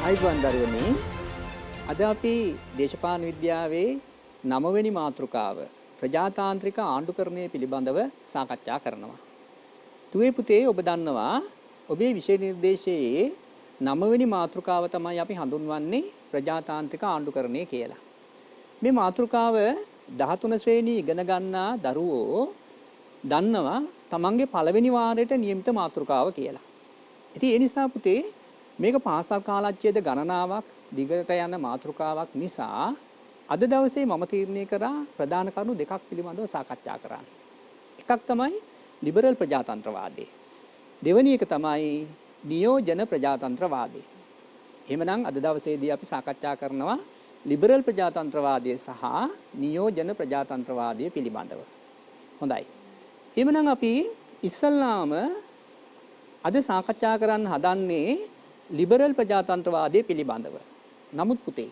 අයිබෝන් දරුවනි අද අපි දේශපාලන විද්‍යාවේ 9 වෙනි මාතෘකාව ප්‍රජාතාන්ත්‍රික ආණ්ඩුකරණය පිළිබඳව සාකච්ඡා කරනවා. දුවේ පුතේ ඔබ දන්නවා ඔබේ විෂය නිර්දේශයේ 9 වෙනි මාතෘකාව තමයි අපි හඳුන්වන්නේ ප්‍රජාතාන්ත්‍රික ආණ්ඩුකරණය කියලා. මේ මාතෘකාව 13 ශ්‍රේණිය ඉගෙන ගන්නා දරුවෝ දන්නවා තමන්ගේ පළවෙනි වාරයට නියමිත මාතෘකාව කියලා. ඉතින් ඒ නිසා පුතේ මේක පාසල් කාලච්ඡේද ගණනාවක් දිගට යන මාතෘකාවක් නිසා අද දවසේ මම තීරණය කරා ප්‍රධාන කරුණු දෙකක් පිළිබඳව සාකච්ඡා කරන්න. එකක් තමයි ලිබරල් ප්‍රජාතන්ත්‍රවාදය. දෙවෙනි එක තමයි නියෝජන ප්‍රජාතන්ත්‍රවාදය. එහෙමනම් අද දවසේදී අපි සාකච්ඡා කරනවා ලිබරල් ප්‍රජාතන්ත්‍රවාදය සහ නියෝජන ප්‍රජාතන්ත්‍රවාදය පිළිබඳව. හොඳයි. එහෙමනම් අපි ඉස්සල්ලාම අද සාකච්ඡා කරන්න හදන්නේ ලිබරල් ප්‍රජාතන්ත්‍රවාදය පිළිබඳව. නමුත් පුතේ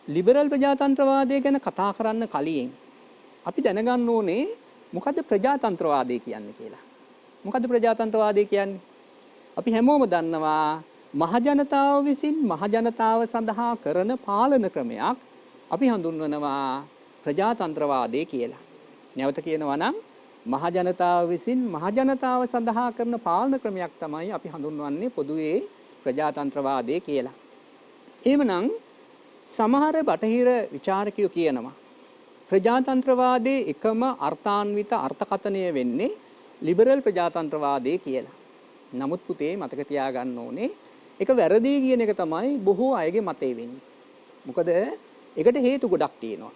ලිබරල් ප්‍රජාතන්ත්‍රවාදය ගැන කතා කරන්න කලින් අපි දැනගන්න ඕනේ මොකද්ද ප්‍රජාතන්ත්‍රවාදය කියන්නේ කියලා. මොකද්ද ප්‍රජාතන්ත්‍රවාදය කියන්නේ? අපි හැමෝම දන්නවා මහජනතාව විසින් මහජනතාව සඳහා කරන පාලන ක්‍රමයක් අපි හඳුන්වනවා ප්‍රජාතන්ත්‍රවාදය කියලා. නැවත කියනවා නම් මහජනතාව විසින් මහජනතාව සඳහා කරන පාලන ක්‍රමයක් තමයි අපි හඳුන්වන්නේ පොදුවේ ප්‍රජාතන්ත්‍රවාදය කියලා. එහෙමනම් සමහර බටහිර විචාරකයෝ කියනවා ප්‍රජාතන්ත්‍රවාදයේ එකම අර්ථාන්විත අර්ථකථනය වෙන්නේ ලිබරල් ප්‍රජාතන්ත්‍රවාදය කියලා. නමුත් පුතේ මතක තියාගන්න ඕනේ ඒක වැරදි කියන එක තමයි බොහෝ අයගේ මතය වෙන්නේ. මොකද ඒකට හේතු ගොඩක් තියෙනවා.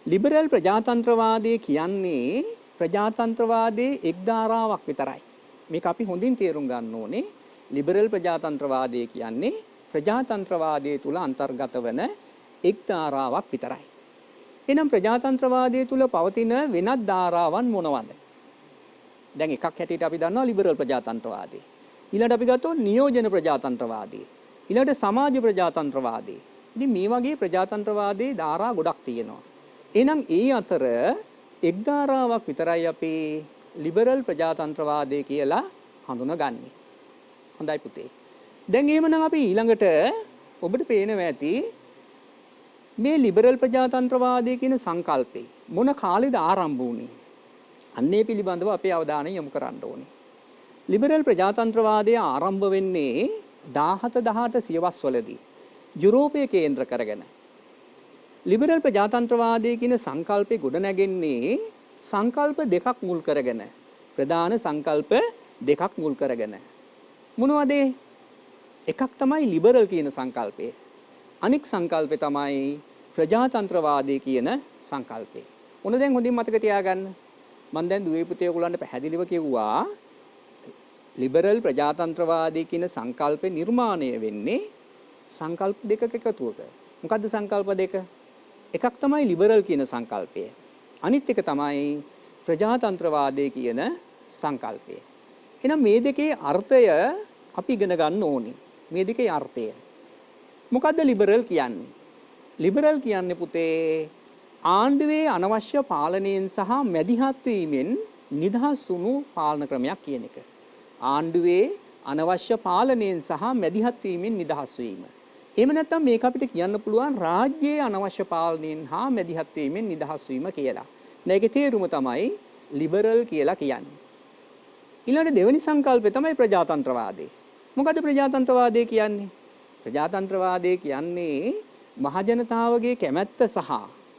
ලිබරල් ප්‍රජාතන්ත්‍රවාදය කියන්නේ ප්‍රජාතන්ත්‍රවාදයේ එක් ධාරාවක් විතරයි. මේක අපි හොඳින් තේරුම් ගන්න ඕනේ. ලිබරල් ප්‍රජාතන්ත්‍රවාදය කියන්නේ ප්‍රජාතන්ත්‍රවාදයේ තුල අන්තර්ගත වන එක් ධාරාවක් විතරයි. එහෙනම් ප්‍රජාතන්ත්‍රවාදයේ තුල පවතින වෙනත් ධාරාවන් මොනවද? දැන් එකක් හැටියට අපි දන්නවා ලිබරල් ප්‍රජාතන්ත්‍රවාදය. ඊළඟට අපි ගත්තොත් නියෝජන ප්‍රජාතන්ත්‍රවාදය. ඊළඟට සමාජ ප්‍රජාතන්ත්‍රවාදය. ඉතින් මේ වගේ ප්‍රජාතන්ත්‍රවාදයේ ධාරා ගොඩක් තියෙනවා. එහෙනම් ඒ අතර එක් ධාරාවක් විතරයි අපි ලිබරල් ප්‍රජාතන්ත්‍රවාදය කියලා හඳුනගන්නේ. හොඳයි පුතේ. දැන් එහෙමනම් අපි ඊළඟට ඔබට පේනවා ඇති මේ ලිබරල් ප්‍රජාතන්ත්‍රවාදය කියන සංකල්පේ මොන කාලෙද ආරම්භ වුනේ? අන්නේ පිළිබඳව අපේ අවධානය යොමු කරන්න ඕනේ. ලිබරල් ප්‍රජාතන්ත්‍රවාදය ආරම්භ වෙන්නේ 17 සියවස් වලදී යුරෝපය කේන්ද්‍ර කරගෙන. ලිබරල් ප්‍රජාතන්ත්‍රවාදය කියන සංකල්පේ ගොඩ නැගෙන්නේ සංකල්ප දෙකක් මුල් කරගෙන. ප්‍රධාන සංකල්ප දෙකක් මුල් කරගෙන. මොනවද? එකක් තමයි ලිබරල් කියන සංකල්පය. අනික් සංකල්පය තමයි ප්‍රජාතන්ත්‍රවාදය කියන සංකල්පය. මොන දැන් හොඳින් මතක තියාගන්න. මම දැන් දුවේ පුතේ ඔයගොල්ලන්ට පැහැදිලිව කිව්වා ලිබරල් ප්‍රජාතන්ත්‍රවාදය කියන සංකල්පේ නිර්මාණය වෙන්නේ සංකල්ප දෙකක එකතුවක. මොකද්ද සංකල්ප දෙක? එකක් තමයි ලිබරල් කියන සංකල්පය. අනිත් එක තමයි ප්‍රජාතන්ත්‍රවාදය කියන සංකල්පය. එහෙනම් මේ දෙකේ අර්ථය අපි ඉගෙන ගන්න ඕනේ. මේ දෙකේ අර්ථය. මොකද්ද ලිබරල් කියන්නේ? ලිබරල් කියන්නේ පුතේ ආණ්ඩුවේ අනවශ්‍ය පාලනයෙන් සහ මැදිහත් වීමෙන් නිදහස් වුණු පාලන ක්‍රමයක් කියන එක. ආණ්ඩුවේ අනවශ්‍ය පාලනයෙන් සහ මැදිහත් වීමෙන් නිදහස් වීම. එහෙම නැත්නම් මේක අපිට කියන්න පුළුවන් රාජ්‍යයේ අනවශ්‍ය පාලනයෙන් හා මැදිහත් වීමෙන් නිදහස් වීම කියලා. මේකේ තේරුම තමයි ලිබරල් කියලා කියන්නේ. ඊළඟ දෙවෙනි සංකල්පය තමයි ප්‍රජාතන්ත්‍රවාදය. මොකද ප්‍රජාතන්ත්‍රවාදය කියන්නේ? ප්‍රජාතන්ත්‍රවාදය කියන්නේ මහජනතාවගේ කැමැත්ත සහ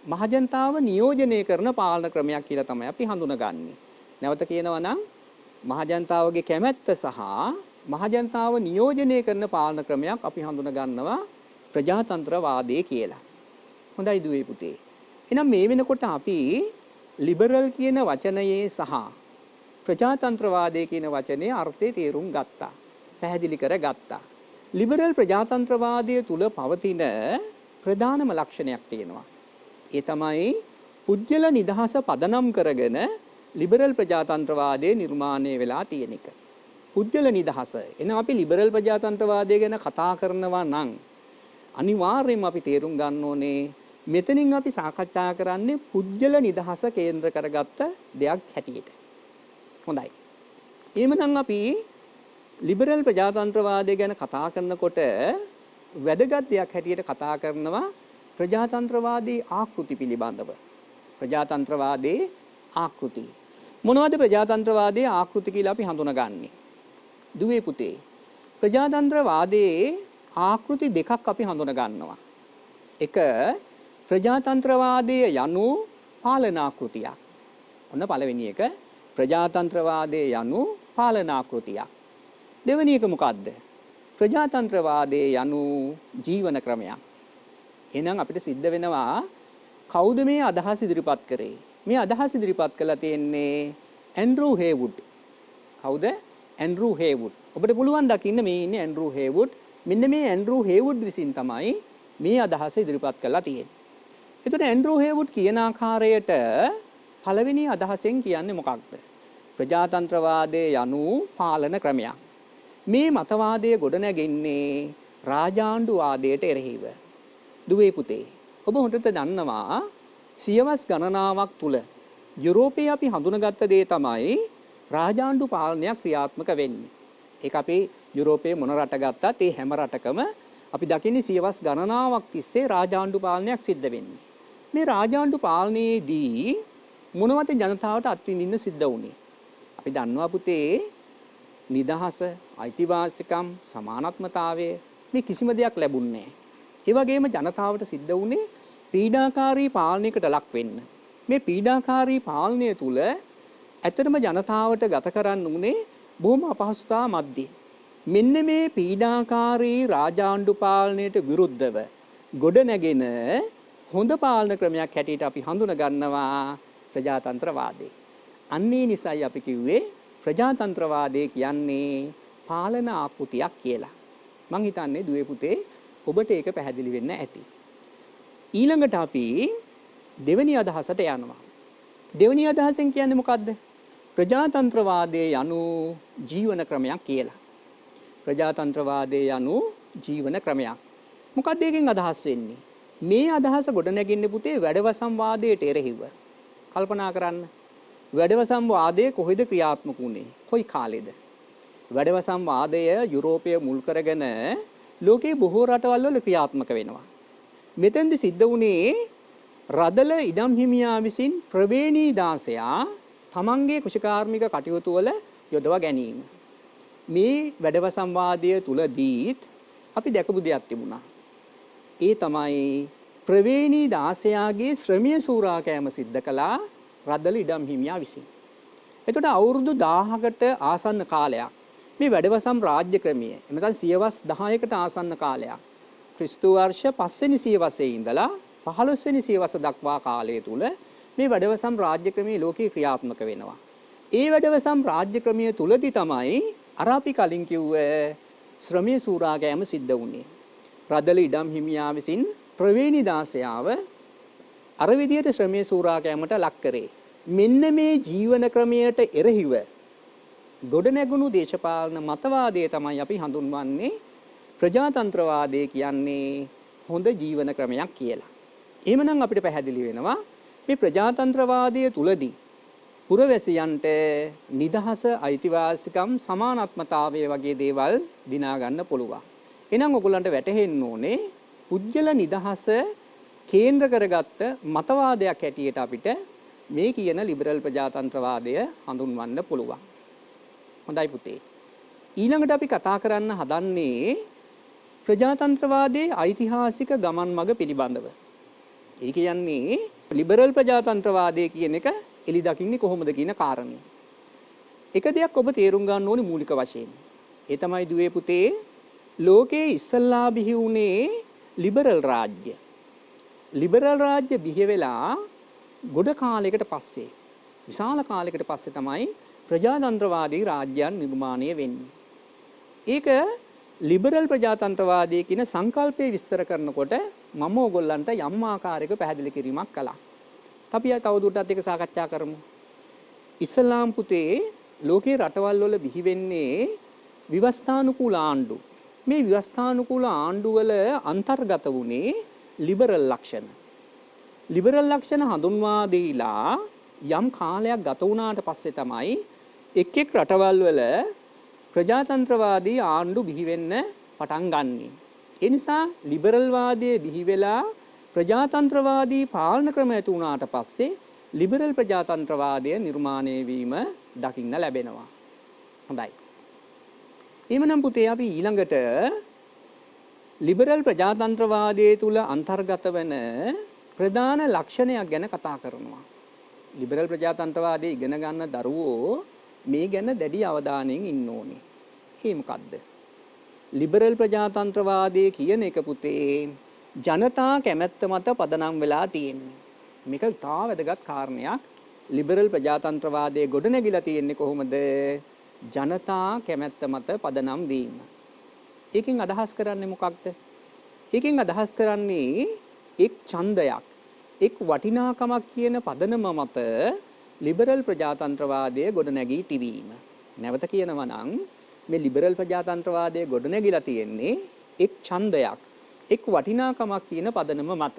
මහජනතාව නියෝජනය කරන පාලන ක්‍රමයක් කියලා තමයි අපි හඳුනගන්නේ. නැවත කියනවා නම් මහජනතාවගේ කැමැත්ත සහ මහජනතාව නියෝජනය කරන පාලන ක්‍රමයක් අපි හඳුනගන්නවා ප්‍රජාතන්ත්‍රවාදය කියලා. හොඳයි දුවේ පුතේ. එහෙනම් මේ වෙනකොට අපි ලිබරල් කියන වචනයේ සහ ප්‍රජාතන්ත්‍රවාදය කියන වචනේ අර්ථය තේරුම් ගත්තා. පැහැදිලි කරගත්තා. ලිබරල් ප්‍රජාතන්ත්‍රවාදය තුල පවතින ප්‍රධානම ලක්ෂණයක් තියෙනවා. ඒ තමයි පුද්ගල නිදහස පදනම් කරගෙන ලිබරල් ප්‍රජාතන්ත්‍රවාදය නිර්මාණය වෙලා තියෙන එක. පුද්ගල නිදහස. එහෙනම් අපි ලිබරල් ප්‍රජාතන්ත්‍රවාදය ගැන කතා කරනවා නම් අනිවාර්යයෙන්ම අපි තේරුම් ගන්න ඕනේ මෙතනින් අපි සාකච්ඡා කරන්නේ පුද්ගල නිදහස කේන්ද්‍ර කරගත්ත දෙයක් හැටියට. හොඳයි. එහෙමනම් අපි ලිබරල් ප්‍රජාතන්ත්‍රවාදය ගැන කතා කරනකොට වැදගත් දෙයක් හැටියට කතා කරනවා ප්‍රජාතන්ත්‍රවාදී ආකෘති පිළිබඳව. ප්‍රජාතන්ත්‍රවාදයේ ආකෘති. මොනවද ප්‍රජාතන්ත්‍රවාදයේ ආකෘති කියලා අපි හඳුනගන්නේ? දුවේ පුතේ. ප්‍රජාතන්ත්‍රවාදයේ ආකෘති දෙකක් අපි හඳුන ගන්නවා. එක ප්‍රජාතන්ත්‍රවාදය යනු පාලනාකෘතියක්. ඔන්න පළවෙනි එක ප්‍රජාතන්ත්‍රවාදය යනු පාලනාකෘතියක්. දෙවෙනි එක මොකද්ද? ප්‍රජාතන්ත්‍රවාදයේ යනු ජීවන ක්‍රමයක්. එහෙනම් අපිට සිද්ධ වෙනවා කවුද මේ අදහස් ඉදිරිපත් කරේ? මේ අදහස් ඉදිරිපත් කළා තියෙන්නේ ඇන්ඩ්‍රූ හේවුඩ්. කවුද? ඇන්ඩ්‍රූ හේවුඩ්. ඔබට පුළුවන් දකින්න මේ ඉන්නේ ඇන්ඩ්‍රූ හේවුඩ්. මෙන්න මේ ඇන්ඩ්‍රූ හේවුඩ් විසින් තමයි මේ අදහස ඉදිරිපත් කළා තියෙන්නේ. එතකොට ඇන්ඩ්‍රූ හේවුඩ් කියන ආකාරයට පළවෙනි අදහසෙන් කියන්නේ මොකක්ද? ප්‍රජාතන්ත්‍රවාදයේ යනු පාලන ක්‍රමයක්. මේ මතවාදය ගොඩනැගෙන්නේ රාජාණ්ඩුවාදයට එරෙහිව. දුවේ පුතේ, ඔබ හොඳට දන්නවා සියවස් ගණනාවක් තුල යුරෝපයේ අපි හඳුනගත්ත දේ තමයි රාජාණ්ඩු පාලනයක් ක්‍රියාත්මක වෙන්නේ. ඒක අපි යුරෝපයේ මොන රට ගත්තත් ඒ හැම රටකම අපි දකින්නේ සියවස් ගණනාවක් තිස්සේ රාජාණ්ඩු පාලනයක් සිද්ධ වෙන්නේ. මේ රාජාණ්ඩු පාලනයේදී මොනවද ජනතාවට අත්විඳින්න සිද්ධ වුනේ? අපි දන්නවා පුතේ නිදහස, අයිතිවාසිකම්, සමානත්මතාවය මේ කිසිම දෙයක් ලැබුණේ නැහැ. ඒ වගේම ජනතාවට සිද්ධ වුනේ පීඩාකාරී පාලනයකට ලක් වෙන්න. මේ පීඩාකාරී පාලනය තුල ඇත්තටම ජනතාවට ගත කරන්න උනේ බොහොම අපහසුතා මැද්දේ. මෙන්න මේ පීඩාකාරී රාජාණ්ඩු පාලනයට විරුද්ධව ගොඩනැගෙන හොඳ පාලන ක්‍රමයක් හැටියට අපි හඳුන ගන්නවා ප්‍රජාතන්ත්‍රවාදය. අන්නේ නිසායි අපි කිව්වේ ප්‍රජාතන්ත්‍රවාදය කියන්නේ පාලන ආකෘතියක් කියලා. මං හිතන්නේ දුවේ පුතේ ඔබට ඒක පැහැදිලි වෙන්න ඇති. ඊළඟට අපි දෙවෙනි අදහසට යනවා. දෙවෙනි අදහසෙන් කියන්නේ මොකද්ද? ප්‍රජාතන්ත්‍රවාදයේ යනු ජීවන ක්‍රමයක් කියලා. ප්‍රජාතන්ත්‍රවාදයේ යනු ජීවන ක්‍රමයක්. මොකක්ද ඒකෙන් අදහස් වෙන්නේ? මේ අදහස ගොඩනැගෙන්නේ පුතේ වැඩවසම් වාදයට එරෙහිව. කල්පනා කරන්න. වැඩවසම් වාදය කොහෙද ක්‍රියාත්මක වුනේ? කොයි කාලෙද? වැඩවසම් වාදය යුරෝපය මුල් කරගෙන ලෝකේ බොහෝ රටවල් වල ක්‍රියාත්මක වෙනවා. මෙතෙන්ද සිද්ධ වුණේ රදල ඉඩම් හිමියා විසින් ප්‍රවේණී දාසයා තමන්ගේ කුෂිකාර්මික කටයුතු වල යොදවා ගැනීම. මේ වැඩවසම් වාදය තුලදීත් අපි දැකපු දෙයක් තිබුණා. ඒ තමයි ප්‍රවේණී දාසයාගේ ශ්‍රමීය සූරා කෑම සිද්ධ කළා රදල ඉඩම් හිමියා විසින්. එතකොට අවුරුදු 1000කට ආසන්න කාලයක් මේ වැඩවසම් රාජ්‍ය ක්‍රමය එමෙතන සියවස් 10කට ආසන්න කාලයක් ක්‍රිස්තු වර්ෂ 5 වෙනි සියවසේ ඉඳලා 15 වෙනි සියවස දක්වා කාලය තුල මේ වැඩවසම් රාජ්‍ය ක්‍රමයේ ලෝකේ ක්‍රියාත්මක වෙනවා. ඒ වැඩවසම් රාජ්‍ය ක්‍රමයේ තුලදී තමයි අර අපි කලින් කිව්ව ශ්‍රමීය සූරා කෑම සිද්ධ වුණේ. රදල ඉඩම් හිමියා විසින් ප්‍රවේණී දාසයාව අර විදියට ශ්‍රමීය සූරා කෑමට ලක් කරේ. මෙන්න මේ ජීවන ක්‍රමයට එරෙහිව ගොඩනැගුණු දේශපාලන මතවාදය තමයි අපි හඳුන්වන්නේ ප්‍රජාතන්ත්‍රවාදය කියන්නේ හොඳ ජීවන ක්‍රමයක් කියලා. එහෙමනම් අපිට පැහැදිලි වෙනවා මේ ප්‍රජාතන්ත්‍රවාදය තුලදී පුරවැසියන්ට නිදහස, අයිතිවාසිකම්, සමානත්මතාවය වගේ දේවල් දිනා ගන්න පුළුවන්. එහෙනම් ඔයගොල්ලන්ට වැටහෙන්න ඕනේ පුද්ගල නිදහස කේන්ද්‍ර කරගත්ත මතවාදයක් හැටියට අපිට මේ කියන ලිබරල් ප්‍රජාතන්ත්‍රවාදය හඳුන්වන්න පුළුවන්. හොඳයි පුතේ. ඊළඟට අපි කතා කරන්න හදන්නේ ප්‍රජාතන්ත්‍රවාදයේ ඓතිහාසික ගමන් මඟ පිළිබඳව. ඒ කියන්නේ ලිබරල් ප්‍රජාතන්ත්‍රවාදය කියන එක එලි දකින්නේ කොහොමද කියන කාරණේ. එක දෙයක් ඔබ තේරුම් ගන්න ඕනේ මූලික වශයෙන්. ඒ තමයි දුවේ පුතේ ලෝකයේ ඉස්සල්ලා බිහි වුණේ ලිබරල් රාජ්‍ය. ලිබරල් රාජ්‍ය බිහි වෙලා ගොඩ කාලයකට පස්සේ විශාල කාලයකට පස්සේ තමයි ප්‍රජාතන්ත්‍රවාදී රාජ්‍යයන් නිර්මාණය වෙන්නේ. ඒක ලිබරල් ප්‍රජාතන්ත්‍රවාදය කියන සංකල්පය විස්තර කරනකොට මම ඕගොල්ලන්ට යම් ආකාරයක පැහැදිලි කිරීමක් කළා. අපි තවදුරටත් ඒක සාකච්ඡා කරමු. ඉස්ලාම් පුතේ ලෝකේ රටවල් වල බිහි වෙන්නේ විවස්ථානුකූල ආණ්ඩු. මේ විවස්ථානුකූල ආණ්ඩු වල අන්තර්ගත වුණේ ලිබරල් ලක්ෂණ. ලිබරල් ලක්ෂණ හඳුන්වා දීලා යම් කාලයක් ගත වුණාට පස්සේ තමයි එක් එක් රටවල් වල ප්‍රජාතන්ත්‍රවාදී ආණ්ඩු බිහි වෙන්න පටන් ගන්නේ. ඒ නිසා ලිබරල් වාදයේ බිහි වෙලා ප්‍රජාතන්ත්‍රවාදී පාලන ක්‍රම ඇති වුණාට පස්සේ ලිබරල් ප්‍රජාතන්ත්‍රවාදය නිර්මාණය වීම දකින්න ලැබෙනවා. හොඳයි. එහෙමනම් පුතේ අපි ඊළඟට ලිබරල් ප්‍රජාතන්ත්‍රවාදයේ තුල අන්තර්ගත වෙන ප්‍රධාන ලක්ෂණයක් ගැන කතා කරනවා. ලිබරල් ප්‍රජාතන්ත්‍රවාදයේ ඉගෙන ගන්න දරුවෝ මේ ගැන දැඩි අවධානයෙන් ඉන්න ඕනේ. ඒ මොකද්ද? ලිබරල් ප්‍රජාතන්ත්‍රවාදයේ කියන එක පුතේ ජනතා කැමැත්ත මත පදනම් වෙලා තියෙන්නේ. මේක ඉතා වැදගත් කාරණයක්. ලිබරල් ප්‍රජාතන්ත්‍රවාදයේ ගොඩනැගිලා තියෙන්නේ කොහොමද? ජනතා කැමැත්ත මත පදනම් වීම. ඒකෙන් අදහස් කරන්නේ මොකක්ද? ඒකෙන් අදහස් කරන්නේ එක් ඡන්දයක්, එක් වටිනාකමක් කියන පදනම මත ලිබරල් ප්‍රජාතන්ත්‍රවාදය ගොඩනැගී තිබීම. නැවත කියනවා නම් මේ ලිබරල් ප්‍රජාතන්ත්‍රවාදය ගොඩනැගිලා තියෙන්නේ එක් ඡන්දයක්, එක් වටිනාකමක් කියන පදනම මත.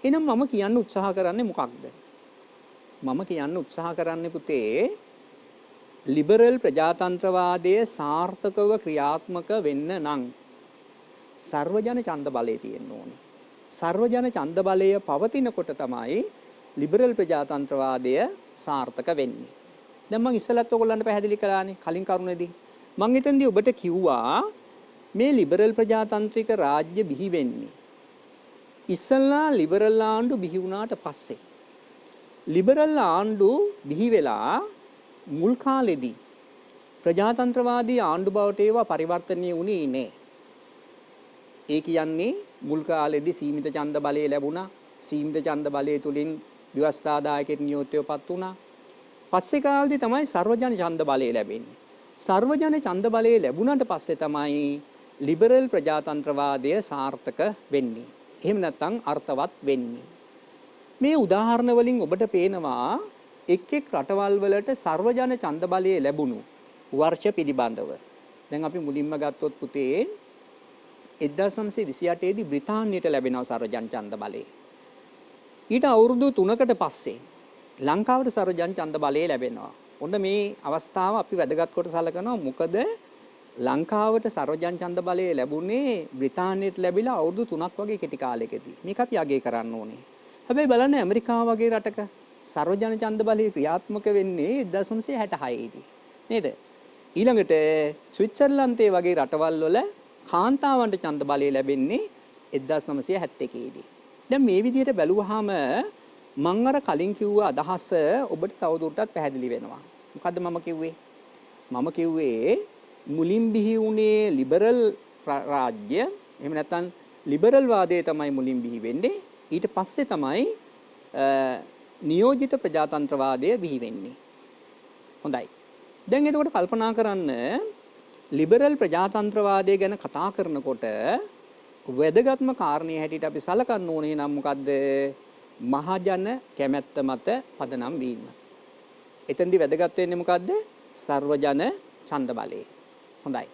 එහෙනම් මම කියන්න උත්සාහ කරන්නේ මොකක්ද? මම කියන්න උත්සාහ කරන්නේ පුතේ ලිබරල් ප්‍රජාතන්ත්‍රවාදයේ සාර්ථකව ක්‍රියාත්මක වෙන්න නම් සර්වජන ඡන්ද බලය තියෙන්න ඕනේ. සර්වජන ඡන්ද බලය පවතිනකොට තමයි ලිබරල් ප්‍රජාතන්ත්‍රවාදය සාර්ථක වෙන්නේ. දැන් මම ඉස්සෙල්ලත් ඔයගොල්ලන්ට පැහැදිලි කළානේ කලින් කරුණේදී. මම හිතන්නේ ඔබට කිව්වා මේ ලිබරල් ප්‍රජාතන්ත්‍රික රාජ්‍ය බිහි වෙන්නේ ඉස්සෙල්ලා ලිබරල් ආණ්ඩු බිහි වුණාට පස්සේ. ලිබරල් ආණ්ඩු බිහි වෙලා මුල් කාලෙදී ප්‍රජාතන්ත්‍රවාදී ආණ්ඩු බවට ඒවා පරිවර්තනය වුණේ නෑ. ඒ කියන්නේ මුල් කාලෙදී සීමිත ඡන්ද බලය ලැබුණා. සීමිත ඡන්ද බලය තුලින් ව්‍යවස්ථාදායකෙක් නියෝජ්‍යවපත් වුණා. පස්සේ කාලෙදී තමයි සර්වජන ඡන්ද බලය ලැබෙන්නේ. සර්වජන ඡන්ද බලය ලැබුණාට පස්සේ තමයි ලිබරල් ප්‍රජාතන්ත්‍රවාදය සාර්ථක වෙන්නේ. එහෙම නැත්නම් අර්ථවත් වෙන්නේ. මේ උදාහරණ වලින් ඔබට පේනවා එක් එක් රටවල් වලට සර්වජන ඡන්ද බලය ලැබුණු වර්ෂ පිළිබඳව. දැන් අපි මුලින්ම ගත්තොත් පුතේ 1928 දී බ්‍රිතාන්‍යයට ලැබෙනවා සර්වජන ඡන්ද බලය. ඊට අවුරුදු 3කට පස්සේ ලංකාවට සර්වජන ඡන්ද බලය ලැබෙනවා. ඔන්න මේ අවස්ථාව අපි වැදගත් කොට සලකනවා. මොකද ලංකාවට සර්වජන ඡන්ද බලය ලැබුණේ බ්‍රිතාන්‍යයට ලැබිලා අවුරුදු 3ක් වගේ කෙටි කාලයකදී. මේක අපි අගය කරන්න ඕනේ. හැබැයි බලන්න ඇමරිකාව වගේ රටක සර්වජන ඡන්ද බලය ක්‍රියාත්මක වෙන්නේ 1966 දී. නේද? ඊළඟට ස්විට්සර්ලන්තයේ වගේ රටවල් වල කාන්තාවන්ට ඡන්ද බලය ලැබෙන්නේ 1971 දී. දැන් මේ විදිහට බැලුවාම මම අර කලින් කිව්ව අදහස ඔබට තවදුරටත් පැහැදිලි වෙනවා. මොකද්ද මම කිව්වේ? මම කිව්වේ මුලින් බිහි වුණේ ලිබරල් රාජ්‍ය. එහෙම නැත්නම් ලිබරල් වාදයේ තමයි මුලින් බිහි වෙන්නේ. ඊට පස්සේ තමයි නියෝජිත ප්‍රජාතන්ත්‍රවාදය බිහි වෙන්නේ. හොඳයි. දැන් එතකොට කල්පනා කරන්න ලිබරල් ප්‍රජාතන්ත්‍රවාදය ගැන කතා කරනකොට වැදගත්ම කාරණේ හැටියට අපි සලකන්න ඕනේ නම් මොකද්ද? මහජන කැමැත්ත මත පදනම් වීම. එතෙන්දී වැදගත් වෙන්නේ මොකද්ද? සර්වජන ඡන්ද බලය. හොඳයි.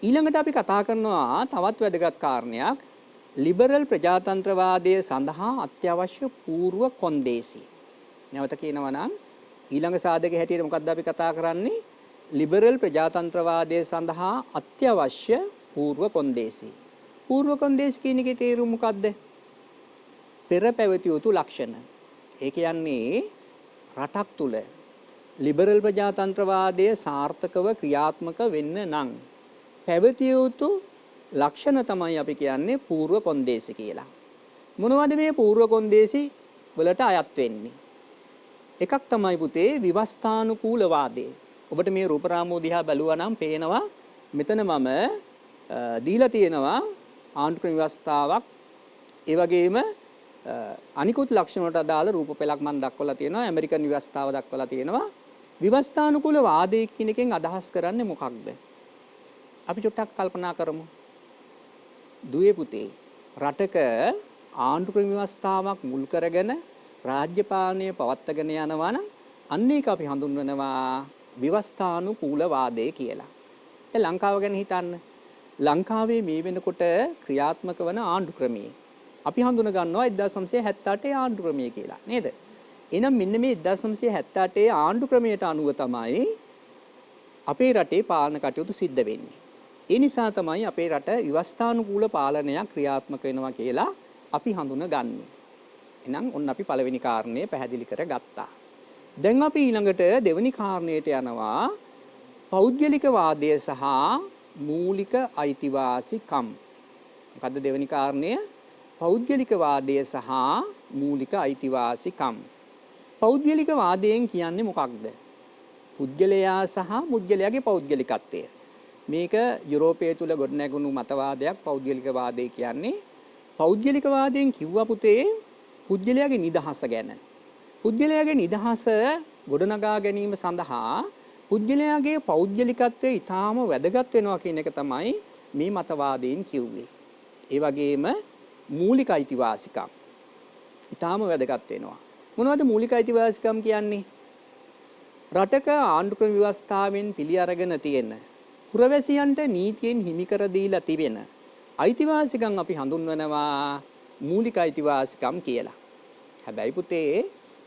ඊළඟට අපි කතා කරනවා තවත් වැදගත් කාරණයක්. ලිබරල් ප්‍රජාතන්ත්‍රවාදය සඳහා අත්‍යවශ්‍ය පූර්ව කොන්දේසි. නැවත කියනවා නම් ඊළඟ සාධක හැටියට මොකද්ද අපි කතා කරන්නේ? ලිබරල් ප්‍රජාතන්ත්‍රවාදය සඳහා අත්‍යවශ්‍ය පූර්ව කොන්දේසි. පූර්ව කොන්දේසි කියන එකේ තේරුම මොකද්ද? පෙර පැවතිය යුතු ලක්ෂණ. ඒ කියන්නේ රටක් තුල ලිබරල් ප්‍රජාතන්ත්‍රවාදය සාර්ථකව ක්‍රියාත්මක වෙන්න නම් පැවතිය යුතු ලක්ෂණ තමයි අපි කියන්නේ පූර්ව කොන්දේසි කියලා. මොනවද මේ පූර්ව කොන්දේසි වලට අයත් වෙන්නේ? එකක් තමයි පුතේ විවස්ථානුකූල වාදය. ඔබට මේ රූපරාමෝ දිහා බැලුවා නම් පේනවා මෙතන මම දීලා තියෙනවා ආණ්ඩුක්‍රම ව්‍යවස්ථාවක්. ඒ වගේම අනිකුත් ලක්ෂණ වලට අදාළ රූප පෙළක් මම දක්වලා තියෙනවා. ඇමරිකන් ව්‍යවස්ථාව දක්වලා තියෙනවා. විවස්ථානුකූල වාදයේ කියන එකෙන් අදහස් කරන්නේ මොකක්ද? අපි චුට්ටක් කල්පනා කරමු. දුවේ පුතේ රටක ආණ්ඩුක්‍රම ව්‍යවස්ථාවක් මුල් කරගෙන රාජ්‍ය පාලනය පවත්වාගෙන යනවා නම් අන්න ඒක අපි හඳුන්වනවා විවස්ථානුකූල වාදය කියලා. දැන් ලංකාව ගැන හිතන්න. ලංකාවේ මේ වෙනකොට ක්‍රියාත්මක වන ආණ්ඩු ක්‍රමය අපි හඳුන ගන්නවා 1978 ආණ්ඩු ක්‍රමය කියලා නේද? එහෙනම් මෙන්න මේ 1978 ආණ්ඩු ක්‍රමයට අනුව තමයි අපේ රටේ පාලන කටයුතු සිද්ධ වෙන්නේ. ඒ නිසා තමයි අපේ රට ව්‍යවස්ථානුකූල පාලනයක් ක්‍රියාත්මක වෙනවා කියලා අපි හඳුනගන්නේ. එහෙනම් ඔන්න අපි පළවෙනි කාරණය පැහැදිලි කරගත්තා. දැන් අපි ඊළඟට දෙවෙනි කාරණයට යනවා පෞද්ගලික වාදය සහ මූලික අයිතිවාසිකම්. මොකද්ද දෙවෙනි කාරණය? පෞද්ගලික වාදය සහ මූලික අයිතිවාසිකම්. පෞද්ගලික වාදයෙන් කියන්නේ මොකක්ද? පුද්ගලයා සහ පුද්ගලයාගේ පෞද්ගලිකත්වය. මේක යුරෝපයේ තුල ගොඩනැගුණු මතවාදයක් පෞද්ගලික වාදය කියන්නේ. පෞද්ගලික වාදයෙන් කිව්වා පුතේ පුද්ගලයාගේ නිදහස ගැන. පුද්ගලයාගේ නිදහස ගොඩනගා ගැනීම සඳහා පුද්ගලයාගේ පෞද්ගලිකත්වය ඊටාම වැදගත් වෙනවා කියන එක තමයි මේ මතවාදයෙන් කිව්වේ. ඒ වගේම මූලික අයිතිවාසිකම් ඊටාම වැදගත් වෙනවා. මොනවද මූලික අයිතිවාසිකම් කියන්නේ? රටක ආණ්ඩුක්‍රම ව්‍යවස්ථාවෙන් පිළි අරගෙන තියෙන පුරවැසියන්ට නීතියෙන් හිමි කර දීලා තිබෙන අයිතිවාසිකම් අපි හඳුන්වනවා මූලික අයිතිවාසිකම් කියලා. හැබැයි පුතේ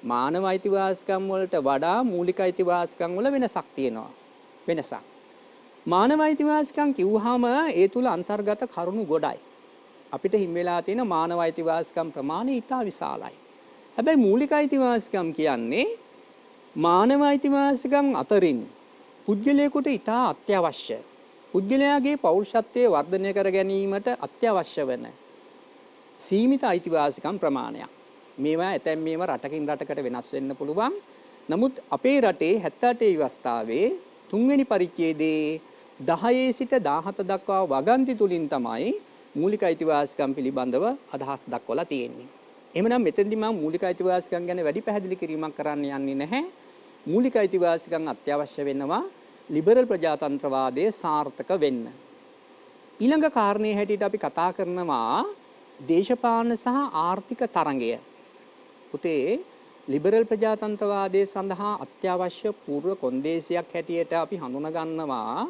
මානව අයිතිවාසිකම් වලට වඩා මූලික අයිතිවාසිකම් වල වෙනසක් තියෙනවා. වෙනසක්. මානව අයිතිවාසිකම් කිව්වහම ඒ තුල අන්තර්ගත කරුණු ගොඩයි. අපිට හිමි වෙලා තියෙන මානව අයිතිවාසිකම් ප්‍රමාණය ඉතා විශාලයි. හැබැයි මූලික අයිතිවාසිකම් කියන්නේ මානව අයිතිවාසිකම් අතරින් පුද්ගලයාට ඉතා අත්‍යවශ්‍ය පුද්ගලයාගේ පෞරුෂත්වය වර්ධනය කර ගැනීමට අත්‍යවශ්‍ය වෙන සීමිත අයිතිවාසිකම් ප්‍රමාණයක්. මේවා ඇතැම් මේවා රටකින් රටකට වෙනස් වෙන්න පුළුවන්. නමුත් අපේ රටේ 78 ව්‍යවස්ථාවේ 3 වෙනි පරිච්ඡේදයේ 10 සිට 17 දක්වා වගන්ති තුලින් තමයි මූලික අයිතිවාසිකම් පිළිබඳව අදහස් දක්වලා තියෙන්නේ. එහෙමනම් මෙතෙන්දි මම මූලික අයිතිවාසිකම් ගැන වැඩි පැහැදිලි කිරීමක් කරන්න යන්නේ නැහැ. මූලික අයිතිවාසිකම් අත්‍යවශ්‍ය වෙනවා ලිබරල් ප්‍රජාතන්ත්‍රවාදයේ සාර්ථක වෙන්න. ඊළඟ කාරණේ හැටියට අපි කතා කරනවා දේශපාලන සහ ආර්ථික තරඟය. පුතේ ලිබරල් ප්‍රජාතන්ත්‍රවාදයේ සඳහා අත්‍යවශ්‍ය පූර්ව කොන්දේසියක් හැටියට අපි හඳුනා ගන්නවා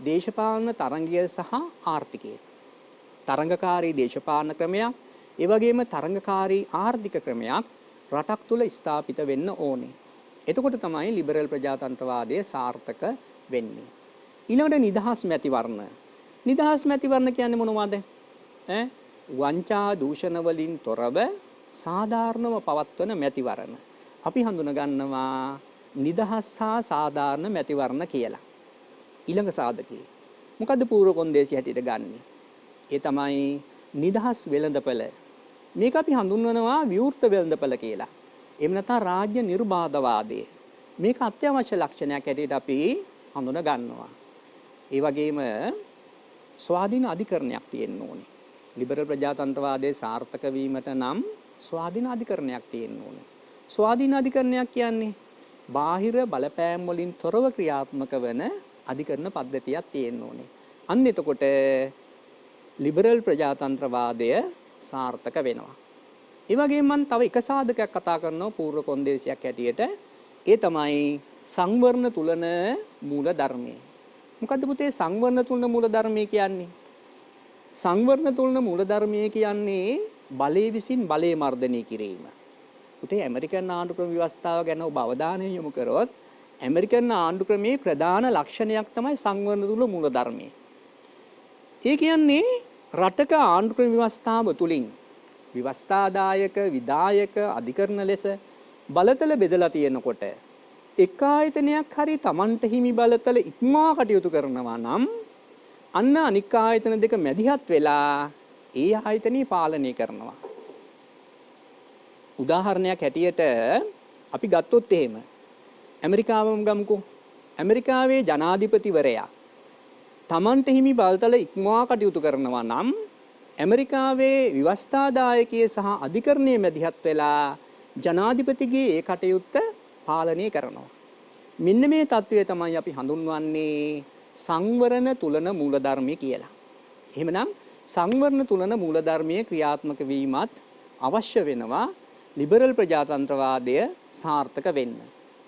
දේශපාලන තරඟය සහ ආර්ථිකය. තරඟකාරී දේශපාලන ක්‍රමයක්, ඒ වගේම තරඟකාරී ආර්ථික ක්‍රමයක් රටක් තුල ස්ථාපිත වෙන්න ඕනේ. එතකොට තමයි ලිබරල් ප්‍රජාතන්ත්‍රවාදය සාර්ථක වෙන්නේ. ඊළඟට නිදහස් මැතිවරණ. නිදහස් මැතිවරණ කියන්නේ මොනවද? වංචා දූෂණ වලින් තොරව සාධාරණව පවත්වන මැතිවරණ. අපි හඳුනා ගන්නවා නිදහස් හා සාධාරණ මැතිවරණ කියලා. ඊළඟ සාධකය. මොකද්ද පූර්ව කොන්දේසි හැටියට ගන්නෙ? ඒ තමයි නිදහස් වෙළඳපළ. මේක අපි හඳුන්වනවා විවෘත වෙළඳපළ කියලා. එහෙම නැත්නම් රාජ්‍ය නිර්බාධවාදය. මේක අත්‍යවශ්‍ය ලක්ෂණයක් හැටියට අපි හඳුනා ගන්නවා. ඒ වගේම ස්වාධීන අධිකරණයක් තියෙන්න ඕනේ. ලිබරල් ප්‍රජාතන්ත්‍රවාදයේ සාර්ථක වීමට නම් ස්වාධීන අධිකරණයක් තියෙන්න ඕනේ. ස්වාධීන අධිකරණයක් කියන්නේ බාහිර බලපෑම් වලින් තොරව ක්‍රියාත්මක වන අධිකරණ පද්ධතියක් තියෙන්න ඕනේ. අන්න එතකොට ලිබරල් ප්‍රජාතන්ත්‍රවාදය සාර්ථක වෙනවා. ඒ වගේම මම තව එක සාධකයක් කතා කරනවා පූර්ව කොන්දේසියක් හැටියට. ඒ තමයි සංවර්ණ තුලන මූල ධර්මය. මොකද්ද පුතේ සංවර්ණ තුලන මූල ධර්මය කියන්නේ? සංවර්ණ තුලන මූල ධර්මය කියන්නේ බලය විසින් බලය මර්ධනය කිරීම. පුතේ ඇමරිකන් ආණ්ඩුක්‍රම ව්‍යවස්ථාව ගැන ඔබ අවධානය යොමු කරොත් ඇමරිකන් ආණ්ඩුක්‍රමයේ ප්‍රධාන ලක්ෂණයක් තමයි සංවර්ණ තුල මූල ධර්මය. ඒ කියන්නේ රටක ආණ්ඩුක්‍රම ව්‍යවස්ථාව තුලින් ව්‍යවස්ථාදායක විධායක අධිකරණ ලෙස බලතල බෙදලා තියෙනකොට එක් ආයතනයක් හරි Tamanට හිමි බලතල ඉක්මවා කටයුතු කරනවා නම් අන්න අනික් ආයතන දෙක මැදිහත් වෙලා ඒ ආයතනය පාලනය කරනවා. උදාහරණයක් හැටියට අපි ගත්තොත් එහෙම ඇමරිකාවම ගමුකෝ. ඇමරිකාවේ ජනාධිපතිවරයා Tamanට හිමි බලතල ඉක්මවා කටයුතු කරනවා නම් ඇමරිකාවේ ව්‍යවස්ථාදායකයේ සහ අධිකරණයේ මැදිහත් වෙලා ජනාධිපතිගේ ඒ කටයුත්ත පාලනය කරනවා. මෙන්න මේ தત્ත්වය තමයි අපි හඳුන්වන්නේ සංවරණ තුලන මූලධර්මය කියලා. එහෙමනම් සංවරණ තුලන මූලධර්මයේ ක්‍රියාත්මක වීමත් අවශ්‍ය වෙනවා ලිබරල් ප්‍රජාතන්ත්‍රවාදය සාර්ථක වෙන්න.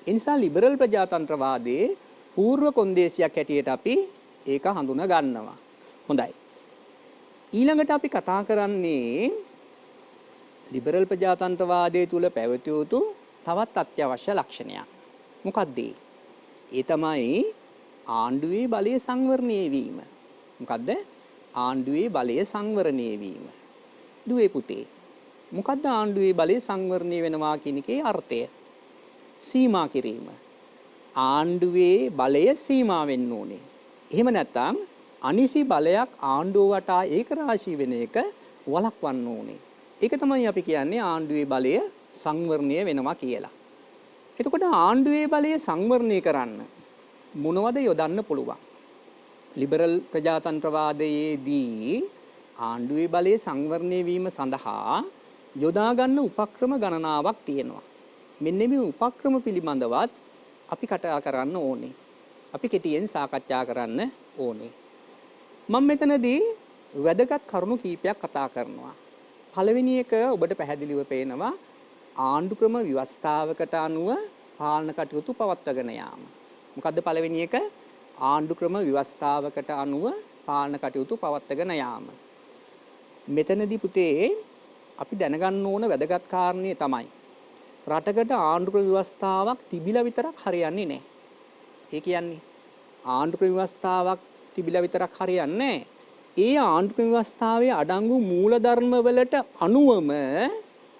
ඒ නිසා ලිබරල් ප්‍රජාතන්ත්‍රවාදයේ පූර්ව කොන්දේසියක් හැටියට අපි ඒක හඳුනා ගන්නවා. හොඳයි. ඊළඟට අපි කතා කරන්නේ ලිබරල් ප්‍රජාතන්ත්‍රවාදයේ තුල පැවතිය යුතු තවත් අත්‍යවශ්‍ය ලක්ෂණයක්. මොකක්ද ඒ තමයි ආණ්ඩුවේ බලය සංවරණය වීම. මොකද්ද? ආණ්ඩුවේ බලය සංවරණය වීම. දුවේ පුතේ. මොකද්ද ආණ්ඩුවේ බලය සංවරණය වෙනවා කියන එකේ අර්ථය? සීමා කිරීම. ආණ්ඩුවේ බලය සීමා වෙන්න ඕනේ. එහෙම නැත්නම් අනිසි බලයක් ආණ්ඩුව වටා ඒකරාශී වෙන එක වළක්වන්න ඕනේ. ඒක තමයි අපි කියන්නේ ආණ්ඩුවේ බලය සංවරණය වෙනවා කියලා. එතකොට ආණ්ඩුවේ බලය සංවරණය කරන්න මොනවද යොදන්න පුළුවන්? ලිබරල් ප්‍රජාතන්ත්‍රවාදයේදී ආණ්ඩුවේ බලය සංවරණය වීම සඳහා යොදා ගන්න උපක්‍රම ගණනාවක් තියෙනවා. මෙන්න මේ උපක්‍රම පිළිබඳවත් අපි කතා කරන්න ඕනේ. අපි කෙටියෙන් සාකච්ඡා කරන්න ඕනේ. මම මෙතනදී වැදගත් කරුණු කීපයක් කතා කරනවා. පළවෙනි එක ඔබට පැහැදිලිව පේනවා ආණ්ඩු ක්‍රම ව්‍යවස්ථාවකට අනුව පාලන කටයුතු පවත්වාගෙන යාම. මොකද්ද පළවෙනි එක? ආණ්ඩු ක්‍රම ව්‍යවස්ථාවකට අනුව පාලන කටයුතු පවත්වාගෙන යාම. මෙතනදී පුතේ අපි දැනගන්න ඕන වැදගත් කාරණේ තමයි රටකට ආණ්ඩු ක්‍රම ව්‍යවස්ථාවක් තිබිලා විතරක් හරියන්නේ නැහැ. ඒ කියන්නේ ආණ්ඩු ක්‍රම ව්‍යවස්ථාවක් තිබිලා විතරක් හරියන්නේ නැහැ. ඒ ආණ්ඩු ක්‍රම ව්‍යවස්ථාවේ අඩංගු මූලධර්ම වලට අනුවම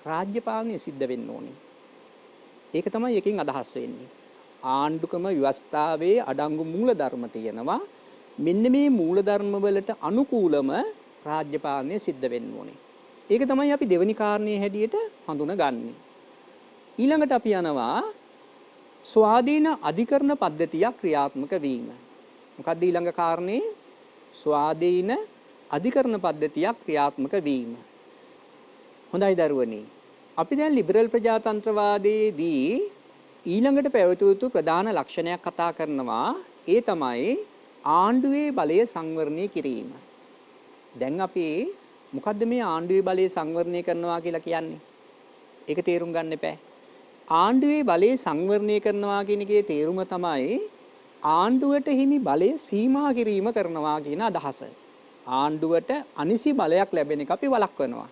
රාජ්‍ය පාලනය සිද්ධ වෙන්න ඕනේ. ඒක තමයි එකකින් අදහස් වෙන්නේ. ආණ්ඩු ක්‍රම ව්‍යවස්ථාවේ අඩංගු මූලධර්ම තියෙනවා. මෙන්න මේ මූලධර්ම වලට අනුකූලම රාජ්‍ය පාලනය සිද්ධ වෙන්න ඕනේ. ඒක තමයි අපි දෙවෙනි කාරණේ හැටියට හඳුනගන්නේ. ඊළඟට අපි යනවා ස්වාධීන අධිකරණ පද්ධතියක් ක්‍රියාත්මක වීම. මොකක්ද ඊළඟ කාරණේ? ස්වාධීන අධිකරණ පද්ධතියක් ක්‍රියාත්මක වීම. හොඳයි දරුවනි. අපි දැන් ලිබරල් ප්‍රජාතන්ත්‍රවාදයේදී ඊළඟට පැවතිය යුතු ප්‍රධාන ලක්ෂණයක් කතා කරනවා. ඒ තමයි ආණ්ඩුවේ බලය සංවරණය කිරීම. දැන් අපි මොකද්ද මේ ආණ්ඩුවේ බලය සංවරණය කරනවා කියලා කියන්නේ? ඒක තේරුම් ගන්න එපා. ආණ්ඩුවේ බලය සංවරණය කරනවා කියන එකේ තේරුම තමයි ආණ්ඩුවට හිමි බලය සීමා කිරීම කරනවා කියන අදහස. ආණ්ඩුවට අනිසි බලයක් ලැබෙන එක අපි වළක්වනවා.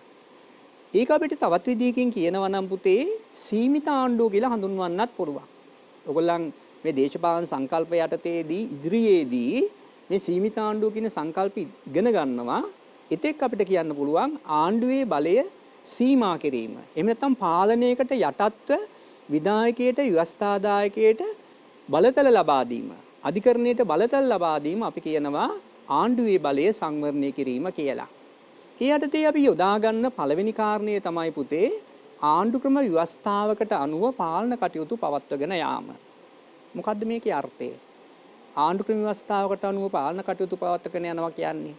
ඒක අපිට තවත් විදිහකින් කියනවා නම් පුතේ සීමිත ආණ්ඩුව කියලා හඳුන්වන්නත් පුළුවන්. ඔයගොල්ලන් මේ දේශපාලන සංකල්ප යටතේදී ඉදිරියේදී මේ සීමිත ආණ්ඩුව කියන සංකල්ප ඉගෙන ගන්නවා. එතෙක් අපිට කියන්න පුළුවන් ආණ්ඩුවේ බලය සීමා කිරීම. එහෙම නැත්නම් පාලනයකට යටත්ව විධායකයට ව්‍යවස්ථාදායකයට බලතල ලබා දීම, අධිකරණයට බලතල ලබා දීම අපි කියනවා ආණ්ඩුවේ බලය සංවරණය කිරීම කියලා. ඒ යටතේ අපි යොදා ගන්න පළවෙනි කාරණය තමයි පුතේ ආණ්ඩු ක්‍රම ව්‍යවස්ථාවකට අනුව පාලන කටයුතු පවත්වාගෙන යාම. මොකද්ද මේකේ අර්ථය? ආණ්ඩු ක්‍රම ව්‍යවස්ථාවකට අනුව පාලන කටයුතු පවත්වාගෙන යනවා කියන්නේ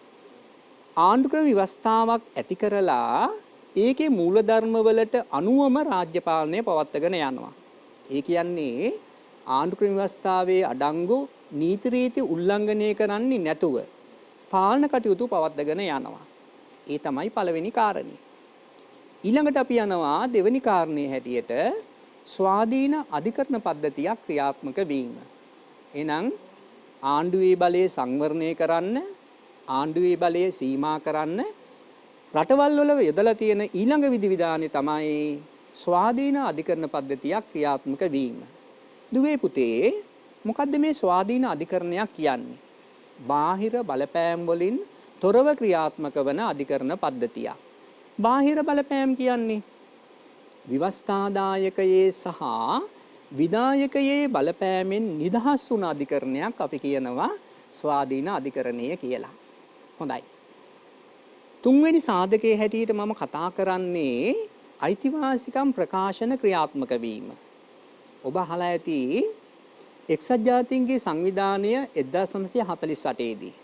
ආණ්ඩු ක්‍රම ව්‍යවස්ථාවක් ඇති කරලා ඒකේ මූලධර්ම වලට අනුවම රාජ්‍ය පාලනය පවත්වාගෙන යනවා. ඒ කියන්නේ ආණ්ඩු ක්‍රම ව්‍යවස්ථාවේ අඩංගු නීති රීති උල්ලංඝනය කරන්නේ නැතුව පාලන කටයුතු පවත්වාගෙන යනවා. ඒ තමයි පළවෙනි කාරණේ. ඊළඟට අපි යනවා දෙවෙනි කාරණේ හැටියට ස්වාධීන අධිකරණ පද්ධතියක් ක්‍රියාත්මක වීම. එහෙනම් ආණ්ඩුවේ බලය සංවරණය කරන්න, ආණ්ඩුවේ බලය සීමා කරන්න රටවල් වල යොදලා තියෙන ඊළඟ විධිවිධානය තමයි ස්වාධීන අධිකරණ පද්ධතියක් ක්‍රියාත්මක වීම. දුවේ පුතේ මොකද්ද මේ ස්වාධීන අධිකරණයක් කියන්නේ? බාහිර බලපෑම් වලින් තොරව ක්‍රියාත්මක වන අධිකරණ පද්ධතියක්. බාහිර බලපෑම් කියන්නේ ව්‍යවස්ථාදායකයේ සහ විධායකයේ බලපෑමෙන් නිදහස් වුණ අධිකරණයක් අපි කියනවා ස්වාධීන අධිකරණය කියලා. හොඳයි. තුන්වෙනි සාධකයේ හැටියට මම කතා කරන්නේ අයිතිවාසිකම් ප්‍රකාශන ක්‍රියාත්මක වීම. ඔබ අහලා ඇති එක්සත් ජාතීන්ගේ සංවිධානය 1948 දී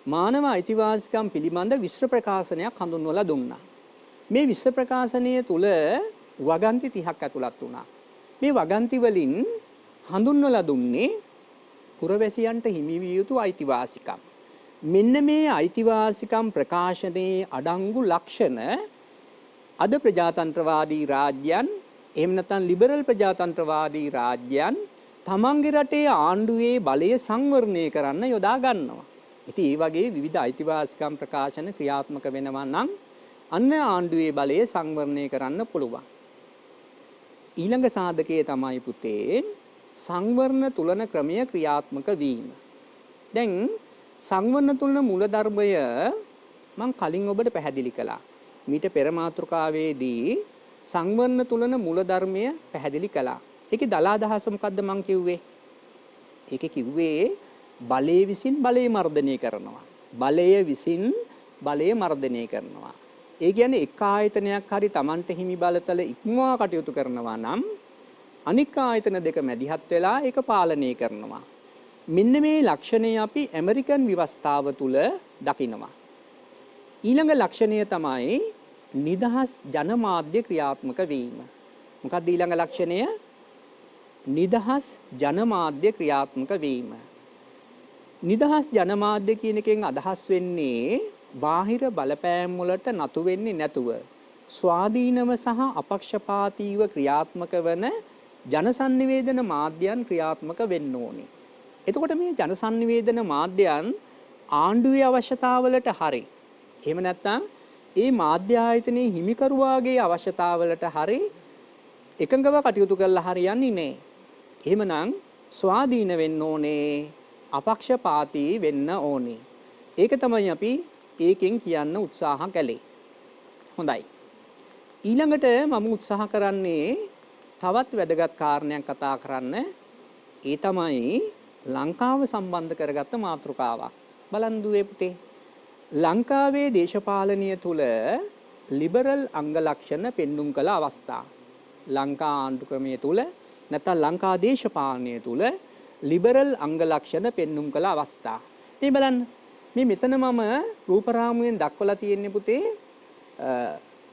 මානව අයිතිවාසිකම් පිළිබඳ විශ්ව ප්‍රකාශනයක් හඳුන්වලා දුන්නා. මේ විශ්ව ප්‍රකාශනය තුල වගන්ති 30ක් ඇතුළත් වුණා. මේ වගන්ති වලින් හඳුන්වලා දුන්නේ පුරවැසියන්ට හිමි විය යුතු අයිතිවාසිකම්. මෙන්න මේ අයිතිවාසිකම් ප්‍රකාශනයේ අඩංගු ලක්ෂණ අද ප්‍රජාතන්ත්‍රවාදී රාජ්‍යයන් එහෙම නැත්නම් ලිබරල් ප්‍රජාතන්ත්‍රවාදී රාජ්‍යයන් තමන්ගේ රටේ ආණ්ඩුවේ බලය සංවර්ධනය කරන්න යොදා ගන්නවා. ඉතින් මේ වගේ විවිධ අයිතිවාසිකම් ප්‍රකාශන ක්‍රියාත්මක වෙනවා නම් අන්න ආණ්ඩුවේ බලය සංවර්ධනය කරන්න පුළුවන්. ඊළඟ සාධකයේ තමයි පුතේ සංවර්ණ තුලන ක්‍රමය ක්‍රියාත්මක වීම. දැන් සංවර්ණ තුලන මූලධර්මය මම කලින් ඔබට පැහැදිලි කළා. මීට පෙර මාතෘකාවේදී සංවර්ණ තුලන මූලධර්මය පැහැදිලි කළා. ඒකේ දල අදහස මොකද්ද මම කිව්වේ? ඒකේ කිව්වේ බලය විසින් බලය මර්ධනය කරනවා. බලය විසින් බලය මර්ධනය කරනවා. ඒ කියන්නේ එක් ආයතනයක් හරි Tamanට හිමි බලතල ඉක්මවා කටයුතු කරනවා නම් අනික් ආයතන දෙක මැදිහත් වෙලා ඒක පාලනය කරනවා. මෙන්න මේ ලක්ෂණය අපි ඇමරිකන් ව්‍යවස්ථාව තුල දකිනවා. ඊළඟ ලක්ෂණය තමයි නිදහස් ජනමාධ්‍ය ක්‍රියාත්මක වීම. මොකක්ද ඊළඟ ලක්ෂණය? නිදහස් ජනමාධ්‍ය ක්‍රියාත්මක වීම. නිදහස් ජනමාධ්‍ය කියන එකෙන් අදහස් වෙන්නේ බාහිර බලපෑම් වලට නතු වෙන්නේ නැතුව ස්වාධීනව සහ අපක්ෂපාතීව ක්‍රියාත්මක වන ජනසන්නිවේදන මාධ්‍යයන් ක්‍රියාත්මක වෙන්න ඕනේ. එතකොට මේ ජනසන්නිවේදන මාධ්‍යයන් ආණ්ඩුවේ අවශ්‍යතාවලට හරි එහෙම නැත්නම් ඒ මාධ්‍ය ආයතනයේ හිමිකරුවාගේ අවශ්‍යතාවලට හරි එකඟව කටයුතු කරලා හරියන්නේ නැහැ. එහෙමනම් ස්වාධීන වෙන්න ඕනේ, අපක්ෂපාතී වෙන්න ඕනේ. ඒක තමයි අපි ඒකෙන් කියන්න උත්සාහ කළේ. හොඳයි. ඊළඟට මම උත්සාහ කරන්නේ තවත් වැදගත් කාරණයක් කතා කරන්න. ඒ තමයි ලංකාව සම්බන්ධ කරගත්ත මාතෘකාවක්. බලන්න දුවේ පුතේ. ලංකාවේ දේශපාලනය තුල ලිබරල් අංග ලක්ෂණ පෙන්눔 කළ අවස්ථා. ලංකා ආණ්ඩු ක්‍රමය තුල නැත්නම් ලංකා දේශපාලනය තුල ලිබරල් අංග ලක්ෂණ පෙන්눔 කළ අවස්ථා. මේ බලන්න. මේ මෙතන මම රූපරාමුවෙන් දක්වලා තියෙන්නේ පුතේ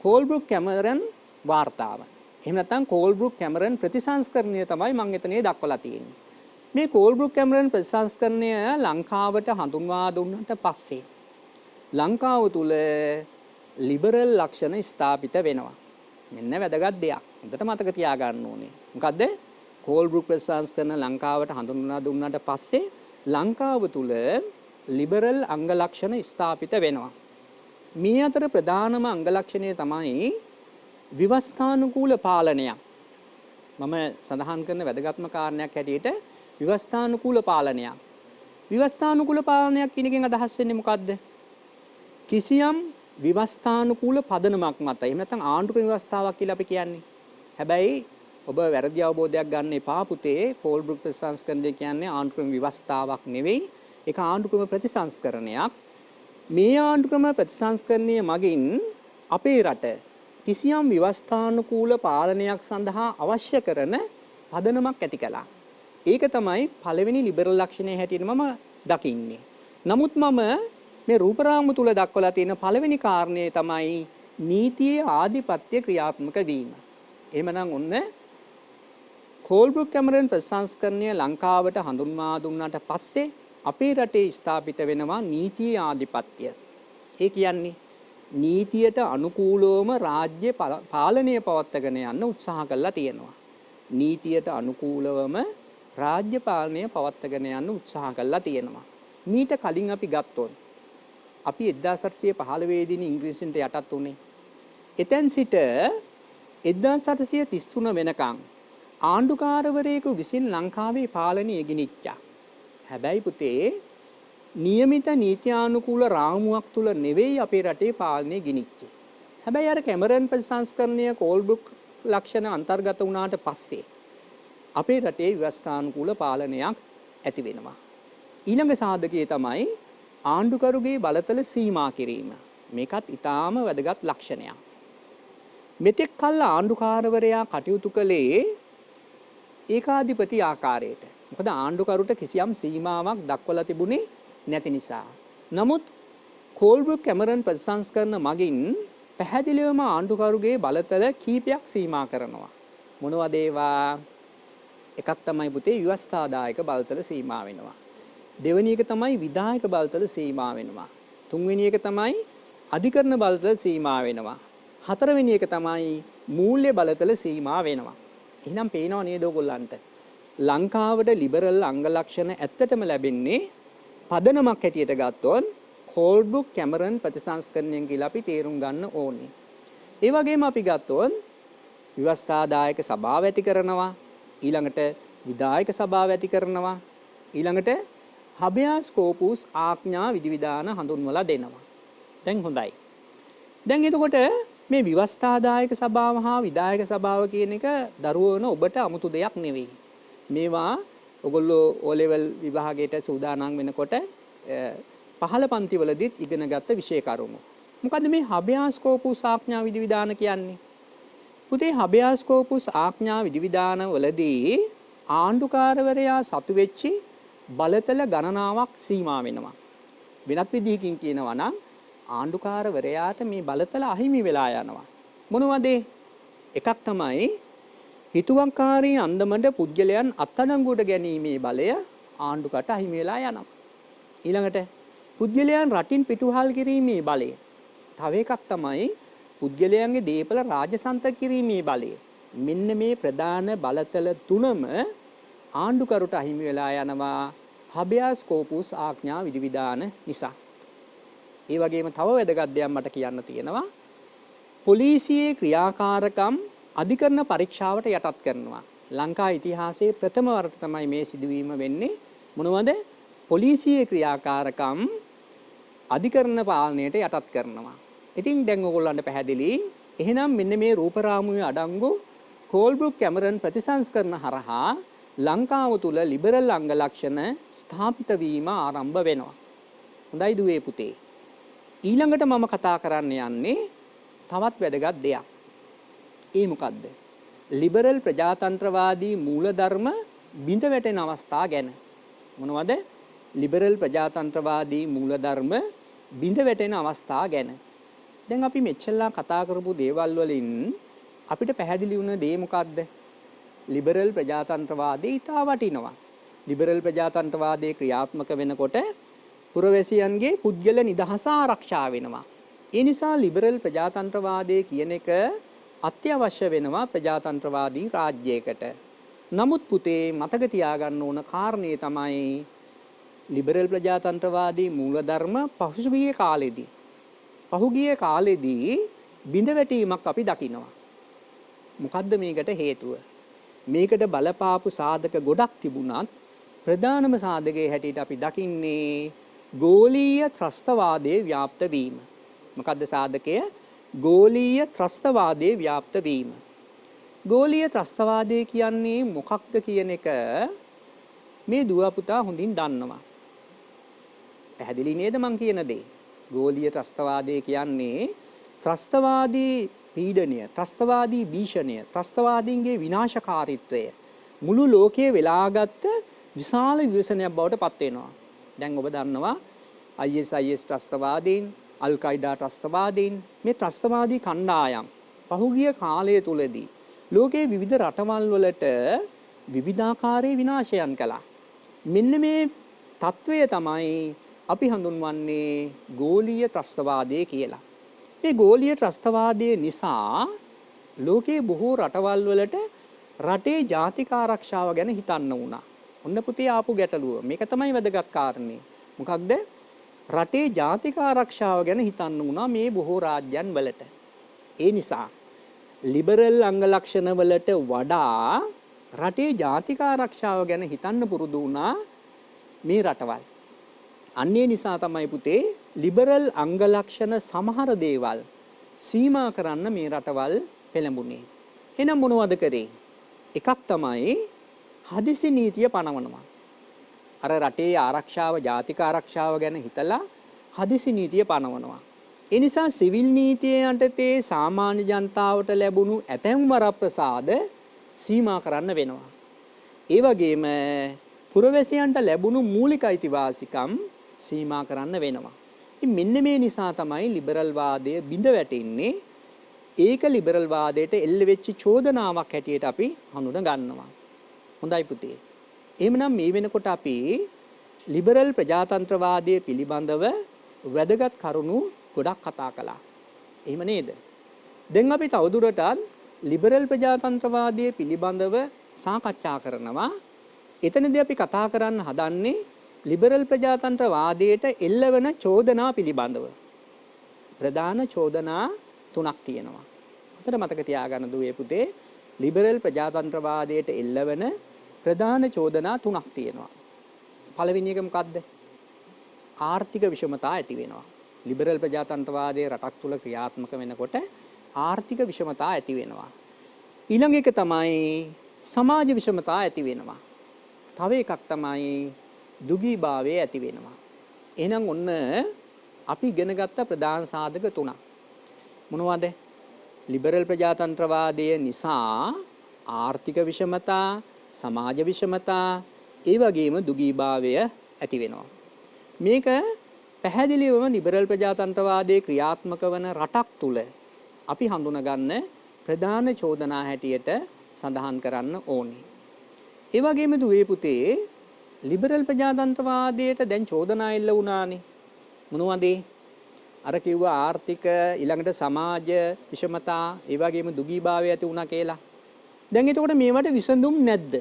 කෝල්බ්‍රුක් කැමරන් වාර්තාව. එහෙම නැත්නම් කෝල්බ්‍රුක් කැමරන් ප්‍රතිසංස්කරණය තමයි මම එතනේ දක්වලා තියෙන්නේ. මේ කෝල්බ්‍රුක් කැමරන් ප්‍රතිසංස්කරණය ලංකාවට හඳුන්වා දුන්නට පස්සේ ලංකාව තුල ලිබරල් ලක්ෂණ ස්ථාපිත වෙනවා. මෙන්න වැදගත් දෙයක්. හොඳට මතක තියාගන්න ඕනේ. මොකද්ද? කෝල්බ්‍රුක් ප්‍රතිසංස්කරණ ලංකාවට හඳුන්වා දුන්නාට පස්සේ ලංකාව තුල ලිබරල් අංග ලක්ෂණ ස්ථාපිත වෙනවා. මේ අතර ප්‍රධානම අංග ලක්ෂණය තමයි ව්‍යවස්ථානුකූල පාලනයක්. මම සඳහන් කරන වැදගත්ම කාරණයක් හැටියට ව්‍යවස්ථානුකූල පාලනයක්. ව්‍යවස්ථානුකූල පාලනයක් කියන එකෙන් අදහස් වෙන්නේ මොකද්ද? කිසියම් ව්‍යවස්ථානුකූල පදනමක් මත. එහෙම නැත්නම් ආණ්ඩුක්‍රම ව්‍යවස්ථාවක් කියලා අපි කියන්නේ. හැබැයි ඔබ වැරදි අවබෝධයක් ගන්න එපා පුතේ. කෝල්බ්‍රුක් ප්‍රතිසංස්කරණය කියන්නේ ආණ්ඩුක්‍රම ව්‍යවස්ථාවක් නෙවෙයි. ඒක ආණ්ඩුක්‍රම ප්‍රතිසංස්කරණයක්. මේ ආණ්ඩුක්‍රම ප්‍රතිසංස්කරණය මගින් අපේ රට කිසියම් ව්‍යවස්ථානුකූල පාලනයක් සඳහා අවශ්‍ය කරන පදනමක් ඇති කළා. ඒක තමයි පළවෙනි ලිබරල් ලක්ෂණය හැටියට මම දකින්නේ. නමුත් මම මේ රූපරාමු තුල දක්වලා තියෙන පළවෙනි කාරණේ තමයි නීතියේ ආධිපත්‍ය ක්‍රියාත්මක වීම. එහෙමනම් ඔන්න කෝල්බ්‍රුක් කැමරන් ප්‍රතිසංස්කරණය ලංකාවට හඳුන්වා දුන්නාට පස්සේ අපේ රටේ ස්ථාපිත වෙනවා නීතියේ ආධිපත්‍ය. ඒ කියන්නේ නීතියට අනුකූලවම රාජ්‍ය පාලනය පවත්වාගෙන යන්න උත්සාහ කළා තියෙනවා. නීතියට අනුකූලවම රාජ්‍ය පාලනය පවත්වාගෙන යන්න උත්සාහ කළා තියෙනවා. මීට කලින් අපි ගත්තොත් අපි 1815 දී ඉංග්‍රීසින්ට යටත් වුණේ. එතෙන් සිට 1833 වෙනකන් ආණ්ඩුකාරවරයෙකු විසින් ලංකාවේ පාලනය ගෙනිච්චා. හැබැයි පුතේ નિયમિત නීත්‍යානුකූල රාමුවක් තුල නෙවෙයි අපේ රටේ පාලනය ගෙනිච්චේ. හැබැයි අර කැමරන් ප්‍රතිසංස්කරණය කෝල්බ්‍රුක් ලක්ෂණ අන්තර්ගත වුණාට පස්සේ අපේ රටේ ව්‍යවස්ථානුකූල පාලනයක් ඇති වෙනවා. ඊළඟ සාධකයේ තමයි ආණ්ඩුකරුගේ බලතල සීමා කිරීම. මේකත් ඊටාම වැදගත් ලක්ෂණයක්. මෙතෙක් කල් ආණ්ඩුකාරවරයා කටයුතු කළේ ඒකාධිපති ආකාරයට. මොකද ආණ්ඩුකරුට කිසියම් සීමාවක් දක්වලා තිබුණේ නැති නිසා. නමුත් කෝල්බ්‍රුක් කැමරන් ප්‍රතිසංස්කරණ මගින් පැහැදිලිවම ආණ්ඩුකරුගේ බලතල කීපයක් සීමා කරනවා. මොනවද ඒවා? එකක් තමයි පුතේ ව්‍යවස්ථාදායක බලතල සීමා වෙනවා. දෙවෙනි එක තමයි විධායක බලතල සීමා වෙනවා. තුන්වෙනි එක තමයි අධිකරණ බලතල සීමා වෙනවා. හතරවෙනි එක තමයි මූල්‍ය බලතල සීමා වෙනවා. එහෙනම් පේනව නේද ඔයගොල්ලන්ට? ලංකාවට ලිබරල් අංග ලක්ෂණ ඇත්තටම ලැබෙන්නේ පදනමක් හැටියට ගත්තොත් කෝල්බ්‍රුක් කැමරන් ප්‍රතිසංස්කරණයෙන් කියලා අපි තේරුම් ගන්න ඕනේ. ඒ වගේම අපි ගත්තොත් ව්‍යවස්ථාදායක සභාව ඇති කරනවා, ඊළඟට විධායක සභාව ඇති කරනවා, ඊළඟට habeas corpus ආඥා විධිවිධාන හඳුන්වලා දෙනවා. දැන් හොඳයි. දැන් එතකොට මේ විවස්ථාදායක සභාව හා විධායක සභාව කියන එක දරුවන ඔබට 아무තු දෙයක් නෙවෙයි. මේවා ඔයගොල්ලෝ O level විභාගයට සූදානම් වෙනකොට පහළ පන්තිවලදීත් ඉගෙනගත්ත විෂය කරුණු. මොකද්ද මේ habeas corpus ආඥා විධිවිධාන කියන්නේ? පුතේ habeas corpus ආඥා විධිවිධාන වලදී ආණ්ඩුකාරවරයා සතු වෙච්චි බලතල ගණනාවක් සීමා වෙනවා. වෙනත් විදිහකින් කියනවා නම් ආණ්ඩුකාරවරයාට මේ බලතල අහිමි වෙලා යනවා. මොනවද? එකක් තමයි හිතුවක්කාරී අන්දමට පුද්ගලයන් අත්අඩංගුවට ගැනීමේ බලය ආණ්ඩුකට අහිමි වෙලා යනවා. ඊළඟට පුද්ගලයන් රටින් පිටුහල් කිරීමේ බලය. තව එකක් තමයි පුද්ගලයන්ගේ දේපල රාජසන්තක කිරීමේ බලය. මෙන්න මේ ප්‍රධාන බලතල තුනම ආණ්ඩුකරුට අහිමි වෙලා යනවා habeas corpus ආඥා විධිවිධාන නිසා. ඒ වගේම තව වැදගත් දෙයක් මට කියන්න තියෙනවා. පොලිසියේ ක්‍රියාකාරකම් අධිකරණ පරීක්ෂාවට යටත් කරනවා. ලංකා ඉතිහාසයේ ප්‍රථම වරට තමයි මේ සිදුවීම වෙන්නේ. මොනවද? පොලිසියේ ක්‍රියාකාරකම් අධිකරණ පාලනයට යටත් කරනවා. ඉතින් දැන් ඔයගොල්ලන්ට පැහැදිලි. එහෙනම් මෙන්න මේ රූපරාමුවේ අඩංගු කෝල්බ්‍රුක් කැමරන් ප්‍රතිසංස්කරණ හරහා ලංකාව තුල ලිබරල් අංග ලක්ෂණ ස්ථාපිත වීම ආරම්භ වෙනවා. හොඳයි දුවේ පුතේ. ඊළඟට මම කතා කරන්න යන්නේ තවත් වැදගත් දෙයක්. ඒ මොකද්ද? ලිබරල් ප්‍රජාතන්ත්‍රවාදී මූලධර්ම බිඳ වැටෙන අවස්ථා ගැන. මොනවද? ලිබරල් ප්‍රජාතන්ත්‍රවාදී මූලධර්ම බිඳ වැටෙන අවස්ථා ගැන. දැන් අපි මෙච්චරලා කතා කරපු දේවල් වලින් අපිට පැහැදිලි වුණ දේ මොකද්ද? ලිබරල් ප්‍රජාතන්ත්‍රවාදී ඉතා වටිනවා. ලිබරල් ප්‍රජාතන්ත්‍රවාදයේ ක්‍රියාත්මක වෙනකොට පුරවැසියන්ගේ පුද්ගල නිදහස ආරක්ෂා වෙනවා. ඒ නිසා ලිබරල් ප්‍රජාතන්ත්‍රවාදය කියන එක අත්‍යවශ්‍ය වෙනවා ප්‍රජාතන්ත්‍රවාදී රාජ්‍යයකට. නමුත් පුතේ මතක තියාගන්න ඕන කාරණේ තමයි ලිබරල් ප්‍රජාතන්ත්‍රවාදී මූලධර්ම පහුගිය කාලෙදී බිඳ වැටීමක් අපි දකිනවා. මොකද්ද මේකට හේතුව? මේකට බලපාපු සාධක ගොඩක් තිබුණත් ප්‍රධානම සාධකයේ හැටියට අපි දකින්නේ ගෝලීය ත්‍රස්තවාදයේ ව්‍යාප්ත වීම. මොකද්ද සාධකය? ගෝලීය ත්‍රස්තවාදයේ ව්‍යාප්ත වීම. ගෝලීය ත්‍රස්තවාදය කියන්නේ මොකක්ද කියන එක මේ දුව පුතා හොඳින් දන්නවා. පැහැදිලි නේද මං කියන දේ? ගෝලීය ත්‍රස්තවාදය කියන්නේ ත්‍රස්තවාදී පීඩනය, ත්‍රස්තවාදී භීෂණය, ත්‍රස්තවාදීන්ගේ විනාශකාරීත්වය මුළු ලෝකයේ වෙලාගත් විශාල විවසනයක් බවට පත් වෙනවා. දැන් ඔබ දන්නවා ISIS ත්‍රස්තවාදීන්, අල් කයිඩා ත්‍රස්තවාදීන්, මේ ත්‍රස්තවාදී කණ්ඩායම් පහුගිය කාලය තුලදී ලෝකයේ විවිධ රටවල් වලට විවිධාකාරයේ විනාශයන් කළා. මෙන්න මේ తත්වය තමයි අපි හඳුන්වන්නේ ගෝලීය ත්‍රස්තවාදය කියලා. මේ ගෝලීය ත්‍රස්තවාදය නිසා ලෝකයේ බොහෝ රටවල් වලට රටේ ජාතික ආරක්ෂාව ගැන හිතන්න වුණා. ඔන්න පුතේ ආපු ගැටලුව. මේක තමයි වැදගත් කාරණේ. මොකක්ද? රටේ ජාතික ආරක්ෂාව ගැන හිතන්න වුණා මේ බොහෝ රාජ්‍යයන් වලට. ඒ නිසා ලිබරල් අංග ලක්ෂණ වලට වඩා රටේ ජාතික ආරක්ෂාව ගැන හිතන්න පුරුදු වුණා මේ රටවල්. අන්නේ නිසා තමයි පුතේ ලිබරල් අංග ලක්ෂණ සමහර දේවල් සීමා කරන්න මේ රටවල් පෙළඹුණේ. එහෙනම් මොනවද කරේ? එකක් තමයි හදිසි නීතිය පනවනවා. අර රටේ ආරක්ෂාව, ජාතික ආරක්ෂාව ගැන හිතලා හදිසි නීතිය පනවනවා. ඒ නිසා සිවිල් නීතිය යටතේ සාමාන්‍ය ජනතාවට ලැබුණු ඇතැම් වරප්‍රසාද සීමා කරන්න වෙනවා. ඒ වගේම පුරවැසියන්ට ලැබුණු මූලික අයිතිවාසිකම් සීමා කරන්න වෙනවා. ඉතින් මෙන්න මේ නිසා තමයි ලිබරල් වාදය බිඳ වැටෙන්නේ. ඒක ලිබරල් වාදයට එල්ල වෙච්ච චෝදනාවක් හැටියට අපි හඳුන ගන්නවා. හොඳයි පුතේ. එහෙමනම් මේ වෙනකොට අපි ලිබරල් ප්‍රජාතන්ත්‍රවාදය පිළිබඳව වැදගත් කරුණු ගොඩක් කතා කළා. එහෙම නේද? දැන් අපි තවදුරටත් ලිබරල් ප්‍රජාතන්ත්‍රවාදය පිළිබඳව සාකච්ඡා කරනවා. එතනදී අපි කතා කරන්න හදන්නේ ලිබරල් ප්‍රජාතන්ත්‍රවාදයට එල්ලවන චෝදනා පිළිබඳව. ප්‍රධාන චෝදනා තුනක් තියෙනවා. හොඳට මතක තියාගන්න දුවේ පුතේ. ලිබරල් ප්‍රජාතන්ත්‍රවාදයට එල්ලවන ප්‍රධාන චෝදනා තුනක් තියෙනවා. පළවෙනි එක මොකද්ද? ආර්ථික විෂමතා ඇති වෙනවා. ලිබරල් ප්‍රජාතන්ත්‍රවාදයේ රටක් තුල ක්‍රියාත්මක වෙනකොට ආර්ථික විෂමතා ඇති වෙනවා. ඊළඟ එක තමයි සමාජ විෂමතා ඇති වෙනවා. තව එකක් තමයි දුගීභාවය ඇති වෙනවා. එහෙනම් ඔන්න අපි ඉගෙන ගත්ත ප්‍රධාන සාධක තුනක්. මොනවද? ලිබරල් ප්‍රජාතන්ත්‍රවාදය නිසා ආර්ථික විෂමතා, සමාජ විෂමතා, ඒ වගේම දුගීභාවය ඇති වෙනවා. මේක පැහැදිලිවම ලිබරල් ප්‍රජාතන්ත්‍රවාදයේ ක්‍රියාත්මක වන රටක් තුල අපි හඳුනගන්න ප්‍රධාන චෝදනා හැටියට සඳහන් කරන්න ඕනේ. ඒ වගේම දුවේ පුතේ ලිබරල් ප්‍රජාතන්ත්‍රවාදයට දැන් චෝදනා එල්ල වුණානේ. මොනවද? අර කිව්ව ආර්ථික ඊළඟට සමාජ විෂමතා ඒ වගේම දුගීභාවය ඇති වුණා කියලා. දැන් එතකොට මේවට විසඳුම් නැද්ද?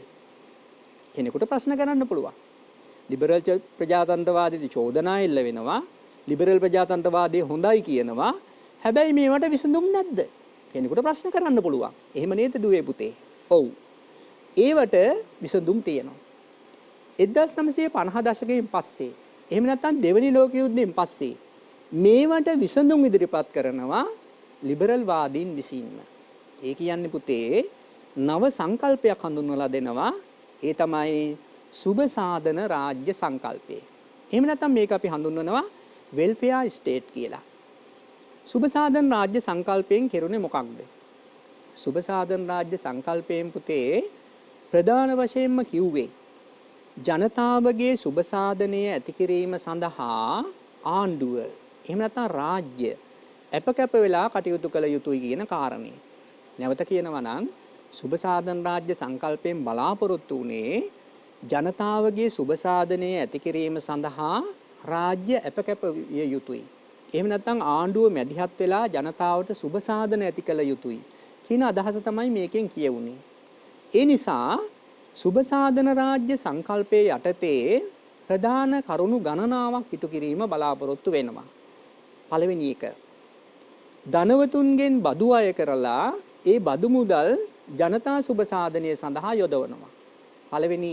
කෙනෙකුට ප්‍රශ්න කරන්න පුළුවන්. ලිබරල් ප්‍රජාතන්ත්‍රවාදයේ චෝදනා එල්ල වෙනවා. ලිබරල් ප්‍රජාතන්ත්‍රවාදයේ හොඳයි කියනවා. හැබැයි මේවට විසඳුම් නැද්ද? කෙනෙකුට ප්‍රශ්න කරන්න පුළුවන්. එහෙම නේද දුවේ පුතේ? ඔව්. ඒවට විසඳුම් තියෙනවා. 1950 දශකයෙන් පස්සේ එහෙම නැත්නම් දෙවෙනි ලෝක යුද්ධයෙන් පස්සේ මේවට විසඳුම් ඉදිරිපත් කරනවා ලිබරල් වාදීන් විසින්ම. ඒ කියන්නේ පුතේ නව සංකල්පයක් හඳුන්වලා දෙනවා. ඒ තමයි සුබ සාධන රාජ්‍ය සංකල්පය. එහෙම නැත්නම් මේක අපි හඳුන්වනවා වෙල්ෆෙයාර් ස්ටේට් කියලා. සුබ සාධන රාජ්‍ය සංකල්පයෙන් කෙරුණේ මොකක්ද? සුබ සාධන රාජ්‍ය සංකල්පයෙන් පුතේ ප්‍රධාන වශයෙන්ම කිව්වේ ජනතාවගේ සුබ සාධනය ඇති කිරීම සඳහා ආණ්ඩුව එහෙම නැත්නම් රාජ්‍ය අපකැප වෙලා කටයුතු කළ යුතුයි කියන කාරණේ. නැවත කියනවා නම් සුබ සාධන රාජ්‍ය සංකල්පයෙන් බලාපොරොත්තු වුණේ ජනතාවගේ සුබ සාධනය ඇති කිරීම සඳහා රාජ්‍ය අපකැප විය යුතුයි. එහෙම නැත්නම් ආණ්ඩුව මැදිහත් වෙලා ජනතාවට සුබ සාධන ඇති කළ යුතුයි කියන අදහස තමයි මේකෙන් කියවුනේ. ඒ නිසා සුබ සාධන රාජ්‍ය සංකල්පයේ යටතේ ප්‍රධාන කරුණු ගණනාවක් ඉටු කිරීම බලාපොරොත්තු වෙනවා. පළවෙනි එක ධනවතුන්ගෙන් බදු අය කරලා ඒ බදු මුදල් ජනතා සුබ සාධනය සඳහා යොදවනවා. පළවෙනි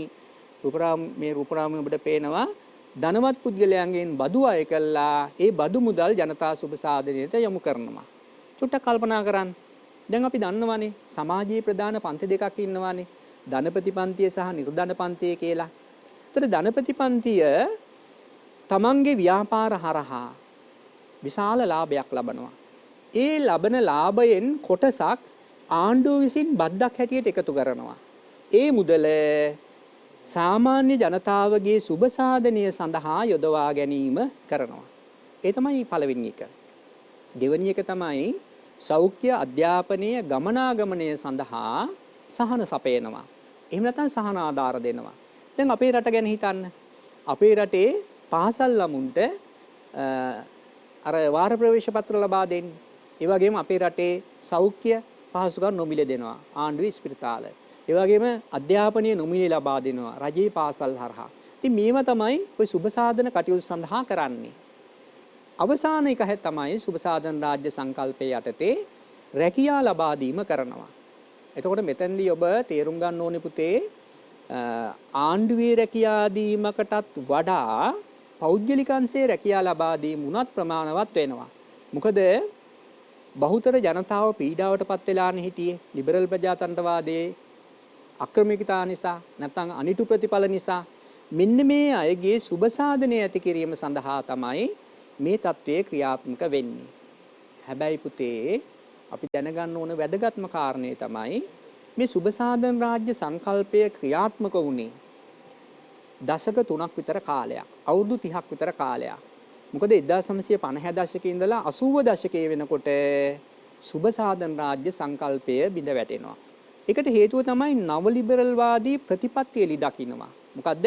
රූපරාමයේ ඔබට පේනවා ධනවත් පුද්ගලයන්ගෙන් බදු අය කළා ඒ බදු මුදල් ජනතා සුබ සාධනයට යොමු කරනවා. චුට්ටක් කල්පනා කරන්න. දැන් අපි දන්නවානේ සමාජයේ ප්‍රධාන පන්ති දෙකක් ඉන්නවානේ. ධනපති පන්තිය සහ නිර්ධන පන්තිය කියලා. ඒතර ධනපති පන්තිය තමන්ගේ ව්‍යාපාර හරහා විශාල ලාභයක් ලබනවා. ඒ ලබන ලාභයෙන් කොටසක් ආණ්ඩුව විසින් බද්දක් හැටියට එකතු කරනවා. ඒ මුදල සාමාන්‍ය ජනතාවගේ සුබ සාධනය සඳහා යොදවා ගැනීම කරනවා. ඒ තමයි පළවෙනි එක. දෙවෙනි එක තමයි සෞඛ්‍ය අධ්‍යාපනය ගමනාගමනය සඳහා සහන සපයනවා. එහෙම නැත්නම් සහන ආධාර දෙනවා. දැන් අපේ රට ගැන හිතන්න. අපේ රටේ පාසල් ළමුන්ට අර වාර ප්‍රවේශ පත්‍ර ලබා දෙන්නේ. ඒ වගේම අපේ රටේ සෞඛ්‍ය පහසුකම් නොමිලේ දෙනවා. ආණ්ඩුවේ ස්පිරිතාල. ඒ වගේම අධ්‍යාපනීය නොමිලේ ලබා දෙනවා. රජයේ පාසල් හරහා. ඉතින් මේවා තමයි ඔය සුබ සාධන කටයුතු සඳහා කරන්නේ. අවසාන එක තමයි සුබ සාධන රාජ්‍ය සංකල්පයේ යටතේ රැකියා ලබා දීම කරනවා. එතකොට මෙතෙන්දී ඔබ තේරුම් ගන්න ඕනේ පුතේ ආණ්ඩුවේ රැකියා දීමකටත් වඩා පෞද්ගලික අංශයේ රැකියා ලබා දීම උනත් ප්‍රමාණවත් වෙනවා. මොකද බහුතර ජනතාව පීඩාවටපත් වෙලානේ හිටියේ ලිබරල් ප්‍රජාතන්ත්‍රවාදයේ අක්‍රමිකතා නිසා නැත්නම් අනිටු ප්‍රතිඵල නිසා. මෙන්න මේ අයගේ සුබ සාධනය ඇති කිරීම සඳහා තමයි මේ தત્ත්වය ක්‍රියාත්මක වෙන්නේ. හැබැයි පුතේ අපි දැනගන්න ඕන වැදගත්ම කාරණේ තමයි මේ සුබ සාධන රාජ්‍ය සංකල්පය ක්‍රියාත්මක වුණේ දශක 3ක් විතර කාලයක්. අවුරුදු 30ක් විතර කාලයක්. මොකද 1950 දශකයේ ඉඳලා 80 දශකයේ වෙනකොට සුබ සාධන රාජ්‍ය සංකල්පය බිඳ වැටෙනවා. ඒකට හේතුව තමයි නව ලිබරල් වාදී ප්‍රතිපත්තිය එලි දකින්නවා. මොකද්ද?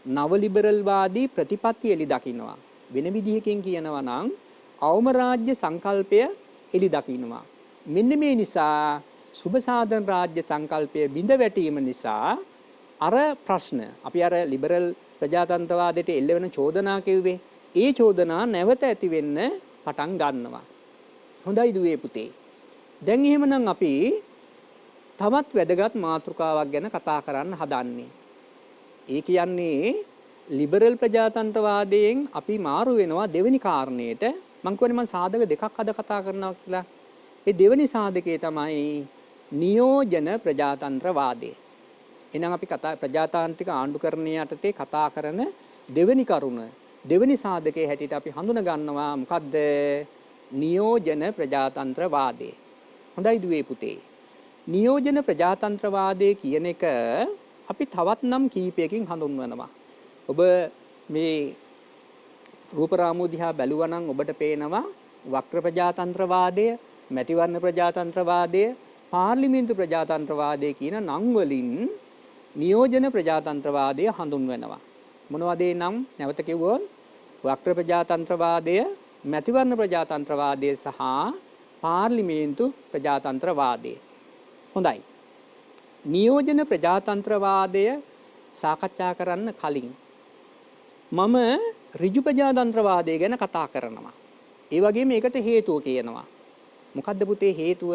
නව ලිබරල් වාදී ප්‍රතිපත්තිය එලි දකින්නවා. වෙන විදිහකින් කියනවා නම් අවම රාජ්‍ය සංකල්පය එලි දකින්නවා. මෙන්න මේ නිසා සුබ සාධන රාජ්‍ය සංකල්පය බිඳ වැටීම නිසා අර ප්‍රශ්න අපි අර ලිබරල් ප්‍රජාතන්ත්‍රවාදයට එල්ල වෙන චෝදනා කිව්වේ ඒ චෝදනා නැවත ඇති වෙන්න පටන් ගන්නවා. හොඳයි දුවේ පුතේ. දැන් එහෙමනම් අපි තවත් වැදගත් මාතෘකාවක් ගැන කතා කරන්න හදන්නේ. ඒ කියන්නේ ලිබරල් ප්‍රජාතන්ත්‍රවාදයෙන් අපි මාරු වෙනවා දෙවෙනි කාරණේට. මම කියන්නේ මම සාධක දෙකක් අද කතා කරනවා කියලා. ඒ දෙවෙනි සාධකයේ තමයි නියෝජන ප්‍රජාතන්ත්‍රවාදය. එහෙනම් අපි ප්‍රජාතාන්ත්‍රික ආණ්ඩුකරණය යටතේ කතා කරන දෙවෙනි කරුණ දෙවෙනි සාධකයේ හැටියට අපි හඳුන ගන්නවා මොකද්ද? නියෝජන ප්‍රජාතන්ත්‍රවාදය. හොඳයි දුවේ පුතේ. නියෝජන ප්‍රජාතන්ත්‍රවාදය කියන එක අපි තවත් නම් කීපයකින් හඳුන්වනවා. ඔබ මේ රූපරාමු දිහා බැලුවා නම් ඔබට පේනවා වක්‍ර ප්‍රජාතන්ත්‍රවාදය, මැතිවරණ ප්‍රජාතන්ත්‍රවාදය, පාර්ලිමේන්තු ප්‍රජාතන්ත්‍රවාදය කියන නම් වලින් නියෝජන ප්‍රජාතන්ත්‍රවාදය හඳුන්වනවා. මොනවද ඒ නම්? නැවත කිව්වොත් වක්‍ර ප්‍රජාතන්ත්‍රවාදය, මැතිවරණ ප්‍රජාතන්ත්‍රවාදය සහ පාර්ලිමේන්තු ප්‍රජාතන්ත්‍රවාදය. හොඳයි. නියෝජන ප්‍රජාතන්ත්‍රවාදය සාකච්ඡා කරන්න කලින් මම ඍජු ප්‍රජාතන්ත්‍රවාදය ගැන කතා කරනවා. ඒ වගේම ඒකට හේතුව කියනවා. මොකද්ද පුතේ හේතුව?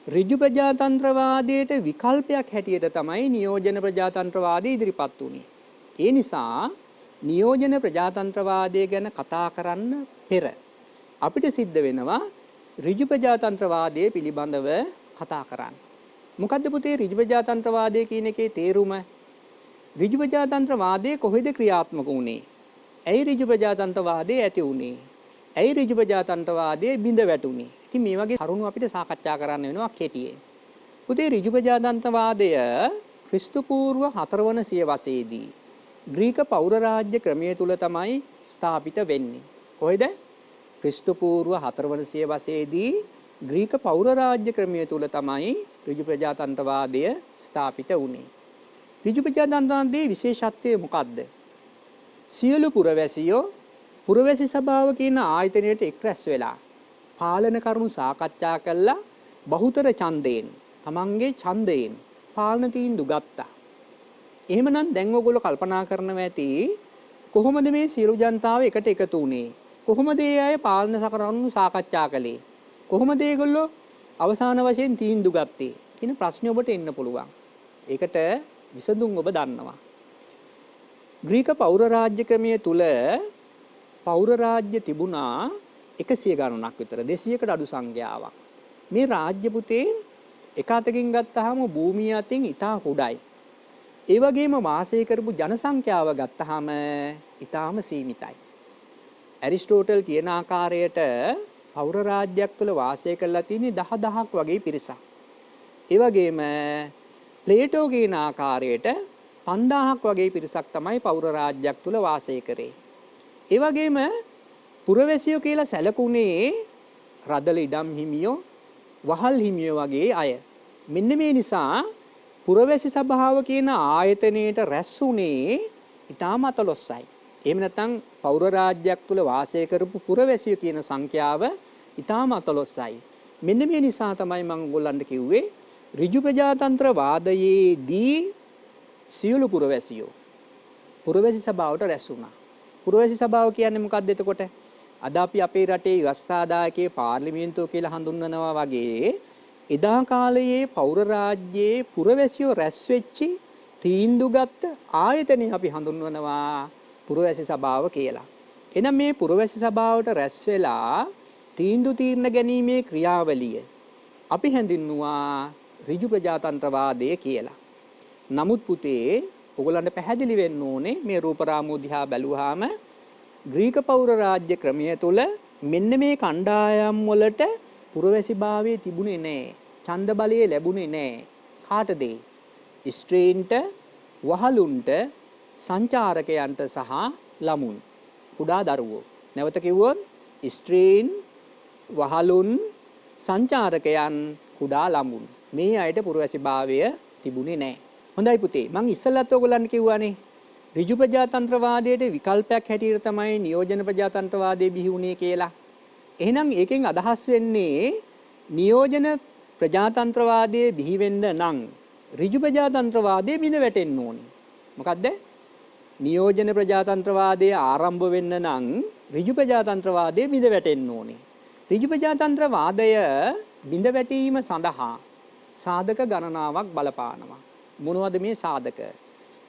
ඍජු ප්‍රජාතන්ත්‍රවාදයට විකල්පයක් හැටියට තමයි නියෝජන ප්‍රජාතන්ත්‍රවාදය ඉදිරිපත් වුණේ. ඒ නිසා නියෝජන ප්‍රජාතන්ත්‍රවාදය ගැන කතා කරන්න පෙර අපිට සිද්ධ වෙනවා ඍජු ප්‍රජාතන්ත්‍රවාදය පිළිබඳව කතා කරන්න. මොකද්ද පුතේ ඍජු ප්‍රජාතන්ත්‍රවාදය කියන එකේ තේරුම? ඍජු ප්‍රජාතන්ත්‍රවාදය කොහෙද ක්‍රියාත්මක වුණේ? ඇයි ඍජු ප්‍රජාතන්ත්‍රවාදය ඇති වුණේ? ඇයි ඍජු ප්‍රජාතන්ත්‍රවාදය බිඳ වැටුනේ? ඉතින් මේ වගේ කරුණු අපිට සාකච්ඡා කරන්න වෙනවා කෙටියෙන්. පුතේ ඍජු ප්‍රජාතන්ත්‍රවාදය ක්‍රිස්තු පූර්ව 4 වන සියවසේදී ග්‍රීක පෞර රාජ්‍ය ක්‍රමය තුල තමයි ස්ථාපිත වෙන්නේ. කොහෙද? ක්‍රිස්තු පූර්ව 4 වන සියවසේදී ග්‍රීක පෞර රාජ්‍ය ක්‍රමය තුල තමයි ඍජු ප්‍රජාතන්ත්‍රවාදය ස්ථාපිත වුණේ. ඍජු ප්‍රජාතන්ත්‍රවාදයේ විශේෂත්වය මොකක්ද? සියලු පුරවැසියෝ පුරවැසි සභාව කියන ආයතනයට එක් රැස් වෙලා පාලන කරුණු සාකච්ඡා කළා බහුතර ඡන්දයෙන් තමන්ගේ ඡන්දයෙන් පාලන තීන්දුව ගත්තා. එහෙමනම් දැන් ඔයගොල්ලෝ කල්පනා කරනවා ඇති කොහොමද මේ සියලු ජනතාව එකට එකතු වුණේ? කොහොමද ඒ අය පාලන කරුණු සාකච්ඡා කළේ? කොහොමද ඒගොල්ලෝ අවසාන වශයෙන් තීන්දුව ගත්තේ කියන ප්‍රශ්නේ ඔබට එන්න පුළුවන්. ඒකට විසඳුම් ඔබ දන්නවා. ග්‍රීක පෞර රාජ්‍ය ක්‍රමයේ තුල පෞර රාජ්‍ය තිබුණා 100 ගණනක් විතර 200කට අඩු සංඛ්‍යාවක්. මේ රාජ්‍ය පුතේ එක අතකින් ගත්තාම භූමිය අතින් ඉතා කුඩායි. ඒ වගේම වාසය කරපු ජන සංඛ්‍යාව ගත්තාම ඉතාම සීමිතයි. ඇරිස්ටෝටල් කියන ආකාරයට පෞර රාජ්‍යයක් තුළ වාසය කරලා තියෙන්නේ 10000ක් වගේ පිරිසක්. ඒ වගේම ප්ලේටෝ කියන ආකාරයට 5000ක් වගේ පිරිසක් තමයි පෞර රාජ්‍යයක් තුළ වාසය කරේ. ඒ වගේම පුරවැසියෝ කියලා සැලකුණේ රදල ඉඩම් හිමියෝ, වහල් හිමියෝ වගේ අය. මෙන්න මේ නිසා පුරවැසි සභාව කියන ආයතනයේට රැස්ුනේ ඊටම අතලොස්සයි. එහෙම නැත්නම් පෞර රාජ්‍යයක් තුල වාසය කරපු පුරවැසියෝ කියන සංඛ්‍යාව ඊටම අතලොස්සයි. මෙන්න මේ නිසා තමයි මම ඔයගොල්ලන්ට කිව්වේ ඍජු ප්‍රජාතන්ත්‍රවාදයේදී සියලු පුරවැසි සභාවට රැස් වුණා. පුරවැසි සභාව කියන්නේ මොකක්ද එතකොට? අද අපි අපේ රටේ ව්‍යවස්ථාදායකයේ පාර්ලිමේන්තුව කියලා හඳුන්වනවා වගේ එදා කාලයේ පෞර රාජ්‍යයේ පුරවැසියෝ රැස් වෙච්චි තීන්දුව ගත්ත ආයතනය අපි හඳුන්වනවා පුරවැසි සභාව කියලා. එහෙනම් මේ පුරවැසි සභාවට රැස් වෙලා තීන්දුව తీරන ගැනීමේ ක්‍රියාවලිය අපි හැඳින්නුවා ඍජු ප්‍රජාතන්ත්‍රවාදය කියලා. නමුත් පුතේ ඔයගොල්ලන්ට පැහැදිලි වෙන්න ඕනේ මේ රූපරාමු දිහා බැලුවාම ග්‍රීක පෞර රාජ්‍ය ක්‍රමය තුල මෙන්න මේ කණ්ඩායම් වලට පුරවැසිභාවයේ තිබුණේ නැහැ. ඡන්ද බලය ලැබුණේ නැහැ. කාටද? ස්ත්‍රීන්ට, වහලුන්ට, සංචාරකයන්ට සහ ළමුන්, කුඩා දරුවෝ. නැවත කිව්වොත් ස්ත්‍රීන්, වහලුන්, සංචාරකයන්, කුඩා ළමුන්. මේ අයට පුරවැසිභාවය තිබුණේ නැහැ. හොඳයි පුතේ මම ඉස්සෙල්ලත් ඔයගොල්ලන්ට කිව්වානේ ඍජු ප්‍රජාතන්ත්‍රවාදයේ විකල්පයක් හැටියට තමයි නියෝජන ප්‍රජාතන්ත්‍රවාදය බිහි වුණේ කියලා. එහෙනම් ඒකෙන් අදහස් වෙන්නේ නියෝජන ප්‍රජාතන්ත්‍රවාදයේ බිහි වෙන්න නම් ඍජු ප්‍රජාතන්ත්‍රවාදයේ බිඳ වැටෙන්න ඕනේ. මොකද්ද? නියෝජන ප්‍රජාතන්ත්‍රවාදයේ ආරම්භ වෙන්න නම් ඍජු ප්‍රජාතන්ත්‍රවාදයේ බිඳ වැටෙන්න ඕනේ. ඍජු ප්‍රජාතන්ත්‍රවාදය බිඳ වැටීම සඳහා සාධක ගණනාවක් බලපානවා. මොනවද මේ සාධක?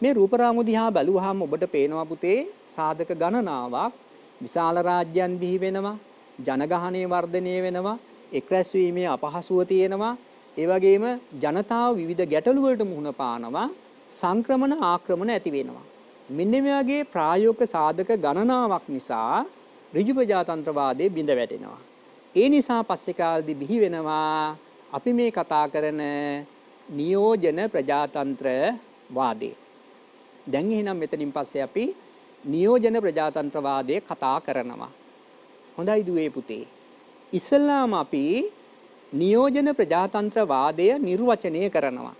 මේ රූපරාමු දිහා බැලුවාම ඔබට පේනවා පුතේ සාධක ගණනාවක්. විශාල රාජ්‍යයන් බිහි වෙනවා, ජනගහනය වර්ධනය වෙනවා, එක්රැස් වීමේ අපහසුව තියෙනවා. ඒ වගේම ජනතාව විවිධ ගැටලු වලට මුහුණ පානවා, සංක්‍රමණ ආක්‍රමණ ඇති වෙනවා. මෙන්න මේ වගේ ප්‍රායෝගික සාධක ගණනාවක් නිසා ඍජු ප්‍රජාතන්ත්‍රවාදයේ බිඳ වැටෙනවා. ඒ නිසා පස්සේ කාලෙදි බිහි වෙනවා අපි මේ කතා කරන නියෝජන ප්‍රජාතන්ත්‍රවාදය. දැන් එහෙනම් මෙතනින් පස්සේ අපි නියෝජන ප්‍රජාතන්ත්‍රවාදය කතා කරනවා. හොඳයි දුවේ පුතේ. ඉස්සල්ලාම අපි නියෝජන ප්‍රජාතන්ත්‍රවාදය නිර්වචනය කරනවා.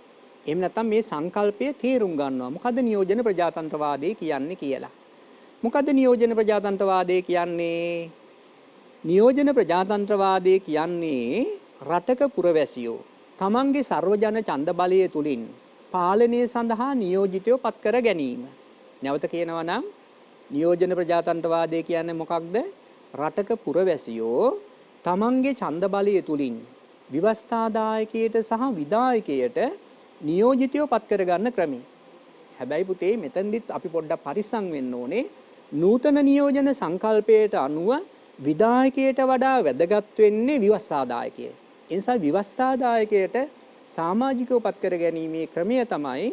එහෙම නැත්නම් මේ සංකල්පය තේරුම් ගන්නවා. මොකද්ද නියෝජන ප්‍රජාතන්ත්‍රවාදය කියන්නේ කියලා. මොකද්ද නියෝජන ප්‍රජාතන්ත්‍රවාදය කියන්නේ? නියෝජන ප්‍රජාතන්ත්‍රවාදය කියන්නේ රටක පුරවැසියෝ තමන්ගේ සර්වජන ඡන්ද බලය තුලින් පාලනය සඳහා නියෝජිතයෝ පත් කර ගැනීම. නැවත කියනවා නම් නියෝජන ප්‍රජාතන්ත්‍රවාදය කියන්නේ මොකක්ද? රටක පුරවැසියෝ තමන්ගේ ඡන්ද බලය තුලින් ව්‍යවස්ථාදායකයට සහ විධායකයට නියෝජිතයෝ පත් කරගන්න ක්‍රමය. හැබැයි පුතේ මෙතෙන්දිත් අපි පොඩ්ඩක් පරිස්සම් වෙන්න ඕනේ. නූතන නියෝජන සංකල්පයට අනුව විධායකයට වඩා වැදගත් වෙන්නේ ව්‍යවස්ථාදායකය. ඒ නිසා ව්‍යවස්ථාදායකයට සමාජිකව පත් කර ගැනීමේ ක්‍රමය තමයි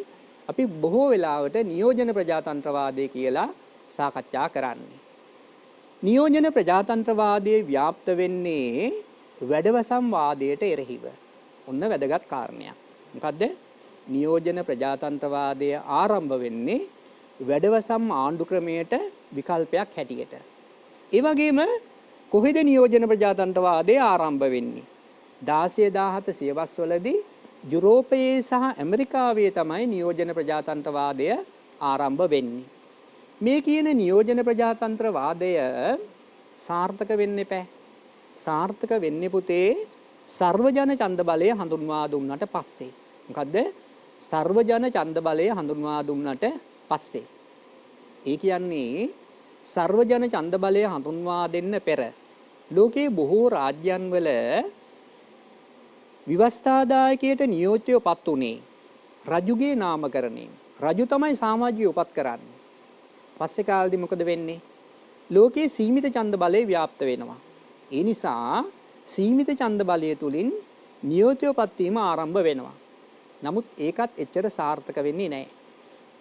අපි බොහෝ වෙලාවට නියෝජන ප්‍රජාතන්ත්‍රවාදය කියලා සාකච්ඡා කරන්නේ. නියෝජන ප්‍රජාතන්ත්‍රවාදයේ ව්‍යාප්ත වෙන්නේ වැඩවසම් වාදයට එරෙහිව. ඔන්න වැදගත් කාරණයක්. මොකද්ද? නියෝජන ප්‍රජාතන්ත්‍රවාදය ආරම්භ වෙන්නේ වැඩවසම් ආණ්ඩු ක්‍රමයට විකල්පයක් හැටියට. ඒ වගේම කොහෙද නියෝජන ප්‍රජාතන්ත්‍රවාදය ආරම්භ වෙන්නේ? 16-17 සියවස් වලදී යුරෝපයේ සහ ඇමරිකාවේ තමයි නියෝජන ප්‍රජාතන්ත්‍රවාදය ආරම්භ වෙන්නේ. මේ කියන නියෝජන ප්‍රජාතන්ත්‍රවාදය සාර්ථක වෙන්න එපා. සාර්ථක වෙන්නේ පුතේ සර්වජන ඡන්ද බලය හඳුන්වා දුන්නට පස්සේ. මොකද්ද? සර්වජන ඡන්ද බලය හඳුන්වා දුන්නට පස්සේ. ඒ කියන්නේ සර්වජන ඡන්ද බලය හඳුන්වා දෙන්න පෙර ලෝකයේ බොහෝ රාජ්‍යයන් වල ව්‍යවස්ථාදායකයට නියෝජිතයෝ පත් උනේ රජුගේ නාමකරණයෙන්. රජු තමයි සමාජීය උපත් කරන්නේ. පස්සේ කාලෙදි මොකද වෙන්නේ? ලෝකයේ සීමිත ඡන්ද බලය ව්‍යාප්ත වෙනවා. ඒ නිසා සීමිත ඡන්ද බලය තුලින් නියෝජිතයෝ පත් වීම ආරම්භ වෙනවා. නමුත් ඒකත් එච්චර සාර්ථක වෙන්නේ නැහැ.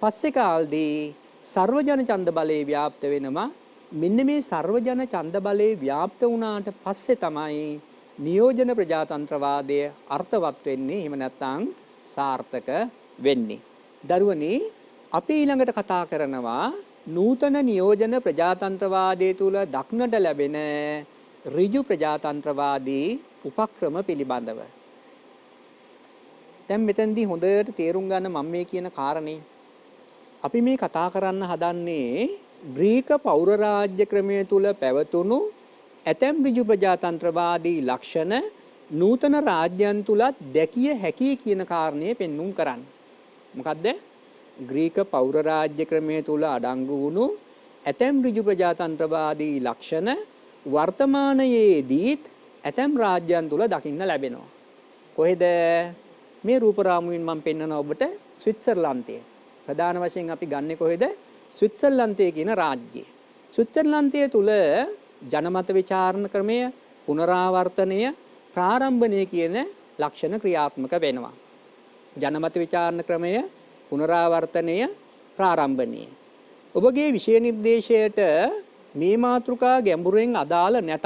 පස්සේ කාලෙදී සර්වජන ඡන්ද බලය ව්‍යාප්ත වෙනවා. මෙන්න මේ සර්වජන ඡන්ද බලය ව්‍යාප්ත වුණාට පස්සේ තමයි නියෝජන ප්‍රජාතන්ත්‍රවාදය අර්ථවත් වෙන්නේ. එහෙම නැත්නම් සාර්ථක වෙන්නේ. දරුවනේ අපි ඊළඟට කතා කරනවා නූතන නියෝජන ප්‍රජාතන්ත්‍රවාදයේ තුල දක්නට ලැබෙන ඍජු ප්‍රජාතන්ත්‍රවාදී උපක්‍රම පිළිබඳව. දැන් මෙතෙන්දී හොඳට තේරුම් ගන්න මම මේ කියන කාරණේ. අපි මේ කතා කරන්න හදන්නේ ග්‍රීක පෞර රාජ්‍ය ක්‍රමය තුල පැවතුණු ඇතැම් ඍජු ප්‍රජාතන්ත්‍රවාදී ලක්ෂණ නූතන රාජ්‍යයන් තුලත් දැකිය හැකි කියන කාරණේ පෙන්눔 කරන්න. මොකද්ද? ග්‍රීක පෞර රාජ්‍ය ක්‍රමය තුල අඩංගු වුණු ඇතැම් ඍජු ප්‍රජාතන්ත්‍රවාදී ලක්ෂණ වර්තමානයේදීත් ඇතැම් රාජ්‍යයන් තුල දකින්න ලැබෙනවා. කොහෙද? මේ රූපරාමුවෙන් මම පෙන්වන ඔබට ස්විට්සර්ලන්තය. ප්‍රධාන වශයෙන් අපි ගන්නෙ කොහෙද? ස්විට්සර්ලන්තය කියන රාජ්‍යය. ස්විට්සර්ලන්තය තුල ජනමත විචාරණ ක්‍රමය, පුනරාවර්තනය, ප්‍රාරම්භණය කියන ලක්ෂණ ක්‍රියාත්මක වෙනවා. ජනමත විචාරණ ක්‍රමය, පුනරාවර්තනය, ප්‍රාරම්භණය. ඔබගේ විෂය නිර්දේශයට මේ මාතෘකා ගැඹුරෙන් අදාළ නැතත්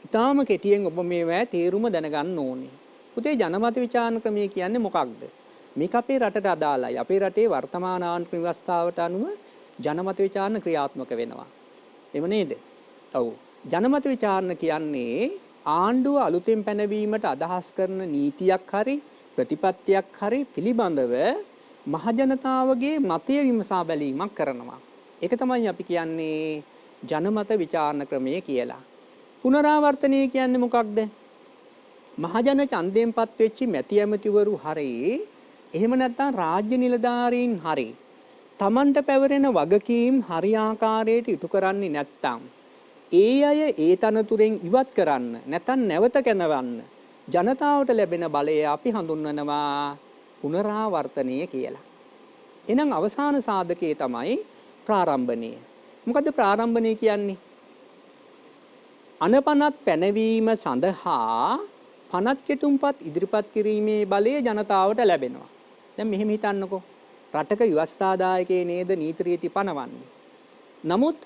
ඊටාම කෙටියෙන් ඔබ මේවා තේරුම දැනගන්න ඕනේ. පුතේ ජනමත විචාරණ ක්‍රමය කියන්නේ මොකක්ද? මේක අපේ රටට අදාළයි. අපේ රටේ වර්තමාන ආණ්ඩු ව්‍යවස්ථාවට අනුව ජනමත විචාරණ ක්‍රියාත්මක වෙනවා. එම නේද? ඔව්. ජනමත විචාරණ කියන්නේ ආණ්ඩුව අලුතෙන් පැනවීමට අදහස් කරන නීතියක් හරි ප්‍රතිපත්තියක් හරි පිළිබඳව මහජනතාවගේ මතය විමසා බැලීමක් කරනවා. ඒක තමයි අපි කියන්නේ ජනමත විචාරණ ක්‍රමය කියලා. පුනරාවර්තනය කියන්නේ මොකක්ද? මහජන ඡන්දයෙන්පත් වෙච්ච මැති ඇමතිවරු හරි එහෙම නැත්නම් රාජ්‍ය නිලධාරීන් හරි Tamanට පැවරෙන වගකීම් හරියාකාරයට ඉටු කරන්නේ නැත්නම් ඒ අය ඒ තනතුරෙන් ඉවත් කරන්න නැත්නම් නැවත කැඳවන්න ජනතාවට ලැබෙන බලය අපි හඳුන්වනවා පුනරාවර්තනය කියලා. එහෙනම් අවසාන සාධකයේ තමයි ප්‍රාරම්භණය. මොකද්ද ප්‍රාරම්භණය කියන්නේ? අනපනත් පැනවීම සඳහා පනත් කෙටුම්පත් ඉදිරිපත් කිරීමේ බලය ජනතාවට ලැබෙනවා. දැන් මෙහෙම හිතන්නකෝ. රටක ව්‍යවස්ථාදායකයේ නේද නීති රීති පනවන්නේ. නමුත්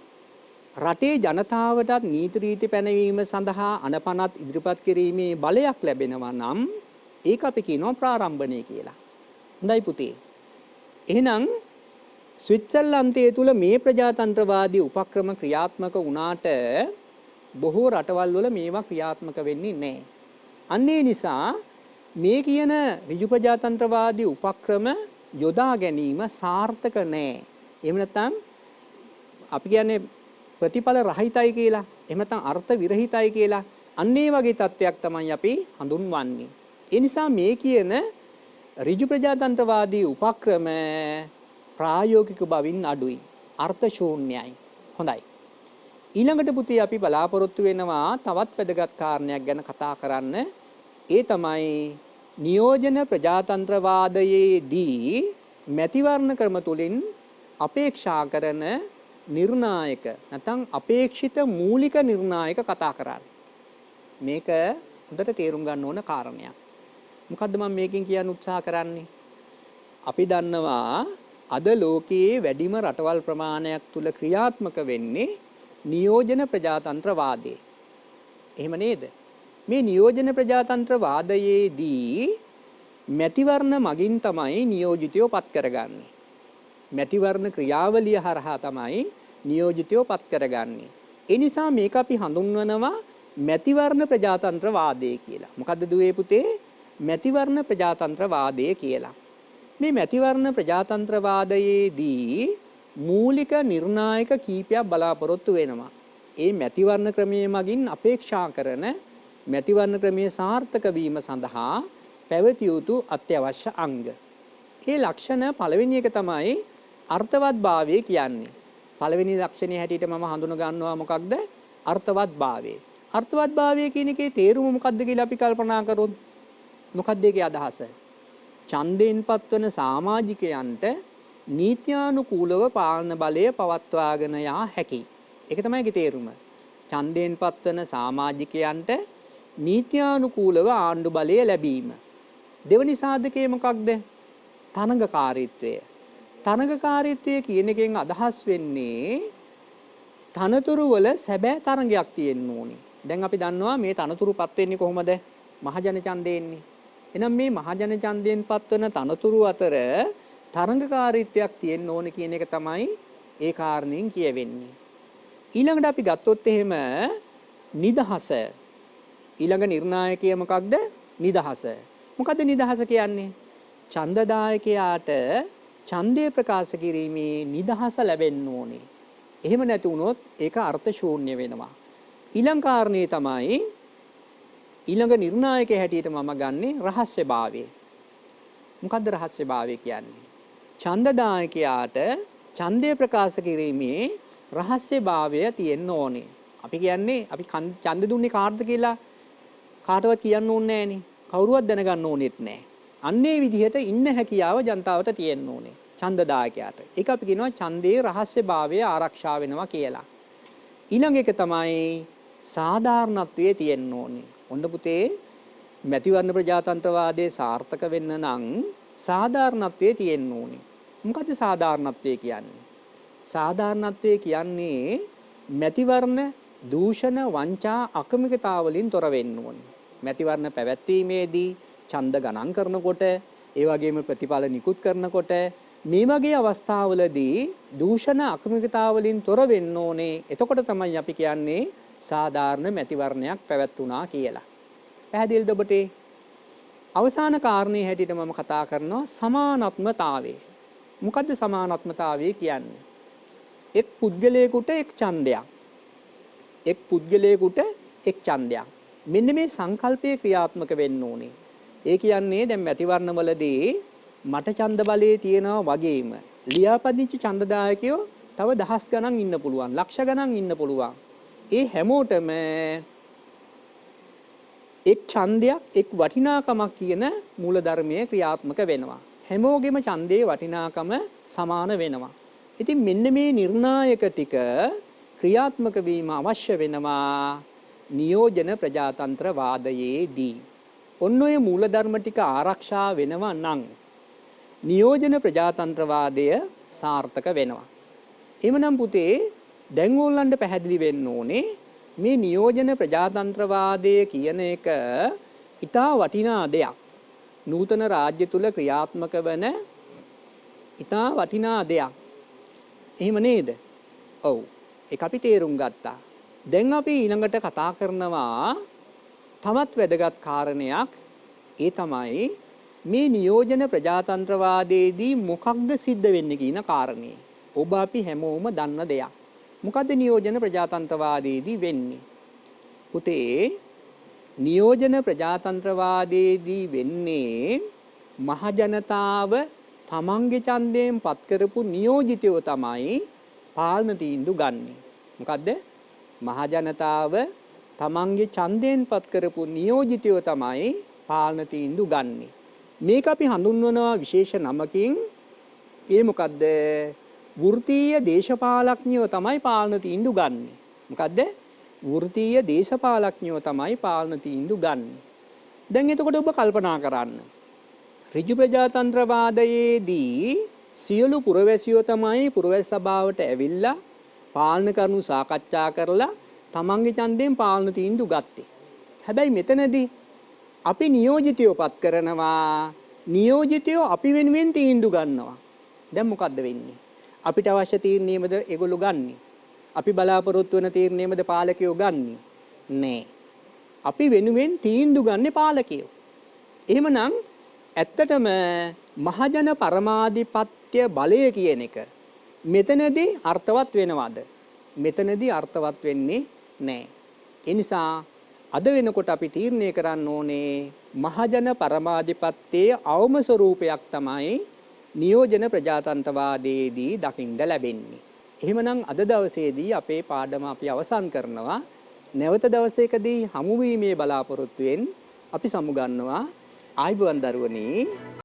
රටේ ජනතාවටත් නීති රීති පැනවීම සඳහා අනපනත් ඉදිරිපත් කිරීමේ බලයක් ලැබෙනවා නම් ඒක අපි කියනවා ප්‍රාරම්භණය කියලා. හොඳයි පුතේ. එහෙනම් ස්විට්සර්ලන්තයේ තුල මේ ප්‍රජාතන්ත්‍රවාදී උපක්‍රම ක්‍රියාත්මක වුණාට බොහෝ රටවල් වල මේවා ක්‍රියාත්මක වෙන්නේ නැහැ. අන්න ඒ නිසා මේ කියන ඍජු ප්‍රජාතන්ත්‍රවාදී උපක්‍රම යොදා ගැනීම සාර්ථක නැහැ. එහෙම නැත්නම් අපි කියන්නේ ප්‍රතිඵල රහිතයි කියලා. එහෙම නැත්නම් අර්ථ විරහිතයි කියලා. අන්න ඒ වගේ තත්ත්වයක් තමයි අපි හඳුන්වන්නේ. ඒ නිසා මේ කියන ඍජු ප්‍රජාතන්ත්‍රවාදී උපක්‍රම ප්‍රායෝගික බවින් අඩුයි. අර්ථ ශූන්‍යයි. හොඳයි. ඊළඟට පුතේ අපි බලාපොරොත්තු වෙනවා තවත් වැදගත් කාරණයක් ගැන කතා කරන්න. ඒ තමයි නියෝජන ප්‍රජාතන්ත්‍රවාදයේදී මැතිවරණ ක්‍රම තුලින් අපේක්ෂා කරන නිර්ණායක නැත්නම් අපේක්ෂිත මූලික නිර්ණායක කතා කරන්නේ. මේක හොඳට තේරුම් ගන්න ඕන කාරණයක්. මොකද්ද මම මේකෙන් කියන්න උත්සාහ කරන්නේ? අපි දන්නවා අද ලෝකයේ වැඩිම රටවල් ප්‍රමාණයක් තුල ක්‍රියාත්මක වෙන්නේ නියෝජන ප්‍රජාතන්ත්‍රවාදය. එහෙම නේද? මේ නියෝජන ප්‍රජාතන්ත්‍රවාදයේදී මැතිවරණ මගින් තමයි නියෝජිතයෝ පත් කරගන්නේ. මැතිවරණ ක්‍රියාවලිය හරහා තමයි නියෝජිතයෝ පත් කරගන්නේ. ඒ නිසා මේක අපි හඳුන්වනවා මැතිවරණ ප්‍රජාතන්ත්‍රවාදය කියලා. මොකද්ද දුවේ පුතේ? මැතිවරණ ප්‍රජාතන්ත්‍රවාදය කියලා. මේ මැතිවරණ ප්‍රජාතන්ත්‍රවාදයේදී මූලික නිර්ණායක කීපයක් බලාපොරොත්තු වෙනවා. ඒ මැතිවරණ ක්‍රමයේ මගින් අපේක්ෂා කරන මැතිවරණ ක්‍රමයේ සාර්ථක වීම සඳහා පැවතිය යුතු අත්‍යවශ්‍ය අංග. ඒ ලක්ෂණ පළවෙනි එක තමයි අර්ථවත්භාවය කියන්නේ. පළවෙනි ලක්ෂණය හැටියට මම හඳුන ගන්නවා මොකක්ද? අර්ථවත්භාවය. අර්ථවත්භාවය කියන එකේ තේරුම මොකක්ද කියලා අපි කල්පනා කරොත් මොකක්ද ඒකේ අදහස? ඡන්දයෙන් පත්වන සමාජිකයන්ට නීත්‍යානුකූලව පාලන බලය පවත්වාගෙන යා හැකියි. ඒක තමයි ඒකේ තේරුම. ඡන්දයෙන් පත්වන සමාජිකයන්ට නීත්‍යානුකූලව ආණ්ඩු බලය ලැබීම. දෙවනි සාධකය මොකක්ද? තරඟකාරීත්වය. තරඟකාරීත්වය කියන එකෙන් අදහස් වෙන්නේ තනතුරු වල සැබෑ තරඟයක් තියෙන්න ඕනේ. දැන් අපි දන්නවා මේ තනතුරුපත් වෙන්නේ කොහොමද? මහජන ඡන්දයෙන්නේ. එහෙනම් මේ මහජන ඡන්දයෙන් පත්වන තනතුරු අතර තරඟකාරීත්වයක් තියෙන්න ඕනේ කියන එක තමයි ඒ කාරණෙන් කියවෙන්නේ. ඊළඟට අපි ගත්තොත් එහෙම නිදහස. ඊළඟ නිර්ණායකය මොකක්ද? නිදහස. මොකද්ද නිදහස කියන්නේ? ඡන්දදායකයාට ඡන්දය ප්‍රකාශ කිරීමේ නිදහස ලැබෙන්න ඕනේ. එහෙම නැති වුණොත් ඒක අර්ථ ශූන්‍ය වෙනවා. ඊළඟ කාරණේ තමයි ඊළඟ නිර්ණායක හැටියට මම ගන්නේ රහස්‍යභාවය. මොකද්ද රහස්‍යභාවය කියන්නේ? ඡන්දදායකයාට ඡන්දය ප්‍රකාශ කිරීමේ රහස්‍යභාවය තියෙන්න ඕනේ. අපි කියන්නේ අපි ඡන්ද දුන්නේ කාටද කියලා කාටවත් කියන්න ඕනේ නැහනේ. කවුරුවත් දැනගන්න ඕනෙත් නැහැ. අන්නේ විදිහට ඉන්න හැකියාව ජනතාවට තියෙන්න ඕනේ. ඡන්දදායකයාට. ඒක අපි කියනවා ඡන්දයේ රහස්‍යභාවය ආරක්ෂා වෙනවා කියලා. ඊළඟ එක තමයි සාධාරණත්වයේ තියෙන්න ඕනේ. ඔන්න පුතේ මැතිවරණ ප්‍රජාතන්ත්‍රවාදයේ සාර්ථක වෙන්න නම් සාධාරණත්වයේ තියෙන්න ඕනේ. මොකද සාධාරණත්වය කියන්නේ? සාධාරණත්වය කියන්නේ මැතිවරණ දූෂණ වංචා අකමැතිතා වලින් තොර වෙන්න ඕනේ. මැතිවරණ පැවැත්වීමේදී ඡන්ද ගණන් කරනකොට ඒ වගේම ප්‍රතිඵල නිකුත් කරනකොට මේ වගේ අවස්ථාවලදී දූෂණ අකමැතිතා වලින් තොර වෙන්න ඕනේ. එතකොට තමයි අපි කියන්නේ සාධාරණ මැතිවරණයක් පැවැත්වුණා කියලා. පැහැදිලිද ඔබට? අවසාන කාරණේ හැටියට මම කතා කරනවා සමානාත්මතාවය. මොකද්ද සමානාත්මතාවය කියන්නේ? එක් පුද්ගලයෙකුට එක් ඡන්දයක්. එක් පුද්ගලයෙකුට එක් ඡන්දයක්. මෙන්න මේ සංකල්පය ක්‍රියාත්මක වෙන්න ඕනේ. ඒ කියන්නේ දැන් මැතිවරණවලදී මට ඡන්ද බලයේ තියෙනවා වගේම ලියාපදිංචි ඡන්දදායකයෝ තව දහස් ගණන් ඉන්න පුළුවන්, ලක්ෂ ගණන් ඉන්න පුළුවන්. ඒ හැමෝටම එක් ඡන්දයක් එක් වටිනාකමක් කියන මූලධර්මයේ ක්‍රියාත්මක වෙනවා. හැමෝගෙම ඡන්දේ වටිනාකම සමාන වෙනවා. ඉතින් මෙන්න මේ නිර්ණායක ටික ක්‍රියාත්මක වීම අවශ්‍ය වෙනවා නියෝජන ප්‍රජාතන්ත්‍ර වාදයේදී. ඔන්න ඔය මූලධර්ම ටික ආරක්ෂා වෙනවා නම් නියෝජන ප්‍රජාතන්ත්‍ර වාදය සාර්ථක වෙනවා. එhmenan පුතේ දැන් ඕගොල්ලන්ට පැහැදිලි වෙන්න ඕනේ මේ නියෝජන ප්‍රජාතන්ත්‍ර වාදය කියන එක ඉතා වටිනා දෙයක්. නූතන රාජ්‍ය තුල ක්‍රියාත්මක වන ඉතා වටිනා දෙයක්. එහෙම නේද? ඔව්. ඒක අපි තේරුම් ගත්තා. දැන් අපි ඊළඟට කතා කරනවා තවත් වැදගත් කාරණයක්. ඒ තමයි මේ නියෝජන ප්‍රජාතන්ත්‍රවාදයේදී මොකක්ද සිද්ධ වෙන්නේ කියන කාරණේ. ඔබ අපි හැමෝම දන්න දෙයක්. මොකද්ද නියෝජන ප්‍රජාතන්ත්‍රවාදයේදී වෙන්නේ? පුතේ නියෝජන ප්‍රජාතන්ත්‍රවාදයේදී වෙන්නේ මහජනතාව තමන්ගේ ඡන්දයෙන් පත් කරපු නියෝජිතයෝ තමයි පාලන තීන්දුව ගන්නෙ. මොකද්ද? මහජනතාව තමන්ගේ ඡන්දයෙන් පත් කරපු නියෝජිතයෝ තමයි පාලන තීන්දුව ගන්නෙ. මේක අපි හඳුන්වනවා විශේෂ නමකින්. ඒ මොකද්ද? වෘත්තීය දේශපාලඥයෝ තමයි පාලන තීන්දුව ගන්නෙ. මොකද්ද? වෘත්තීය දේශපාලඥයෝ තමයි පාලන තීන්දුව ගන්නෙ. දැන් එතකොට ඔබ කල්පනා කරන්න. ඍජු ප්‍රජාතන්ත්‍රවාදයේදී සියලු පුරවැසියෝ තමයි පුරවැසි සභාවට ඇවිල්ලා පාලන කරුණු සාකච්ඡා කරලා තමන්ගේ ඡන්දයෙන් පාලන තීන්දුව ගත්තේ. හැබැයි මෙතනදී අපි නියෝජිතයෝ පත් කරනවා. නියෝජිතයෝ අපි වෙනුවෙන් තීන්දුව ගන්නවා. දැන් මොකද්ද වෙන්නේ? අපිට අවශ්‍ය තීරණයමද ඒගොල්ලෝ ගන්නෙ? අපි බලාපොරොත්තු වෙන තීරණයමද පාලකයෝ ගන්නෙ? නෑ. අපි වෙනුවෙන් තීන්දුව ගන්නේ පාලකයෝ. එහෙමනම් ඇත්තටම මහජන පරමාධිපත්‍ය බලය කියන එක මෙතනදී අර්ථවත් වෙනවද? මෙතනදී අර්ථවත් වෙන්නේ නැහැ. ඒ නිසා අද වෙනකොට අපි තීරණය කරන්න ඕනේ මහජන පරමාධිපත්‍යයේ අවම ස්වરૂපයක් තමයි නියෝජන ප්‍රජාතන්ත්‍රවාදයේදී දකින්න ලැබෙන්නේ. එහෙමනම් අද දවසේදී අපේ පාඩම අපි අවසන් කරනවා. නැවත දවසකදී හමු වීමේ බලාපොරොත්තුවෙන් අපි සමුගන්නවා. ආයුබෝවන් දරුවනේ.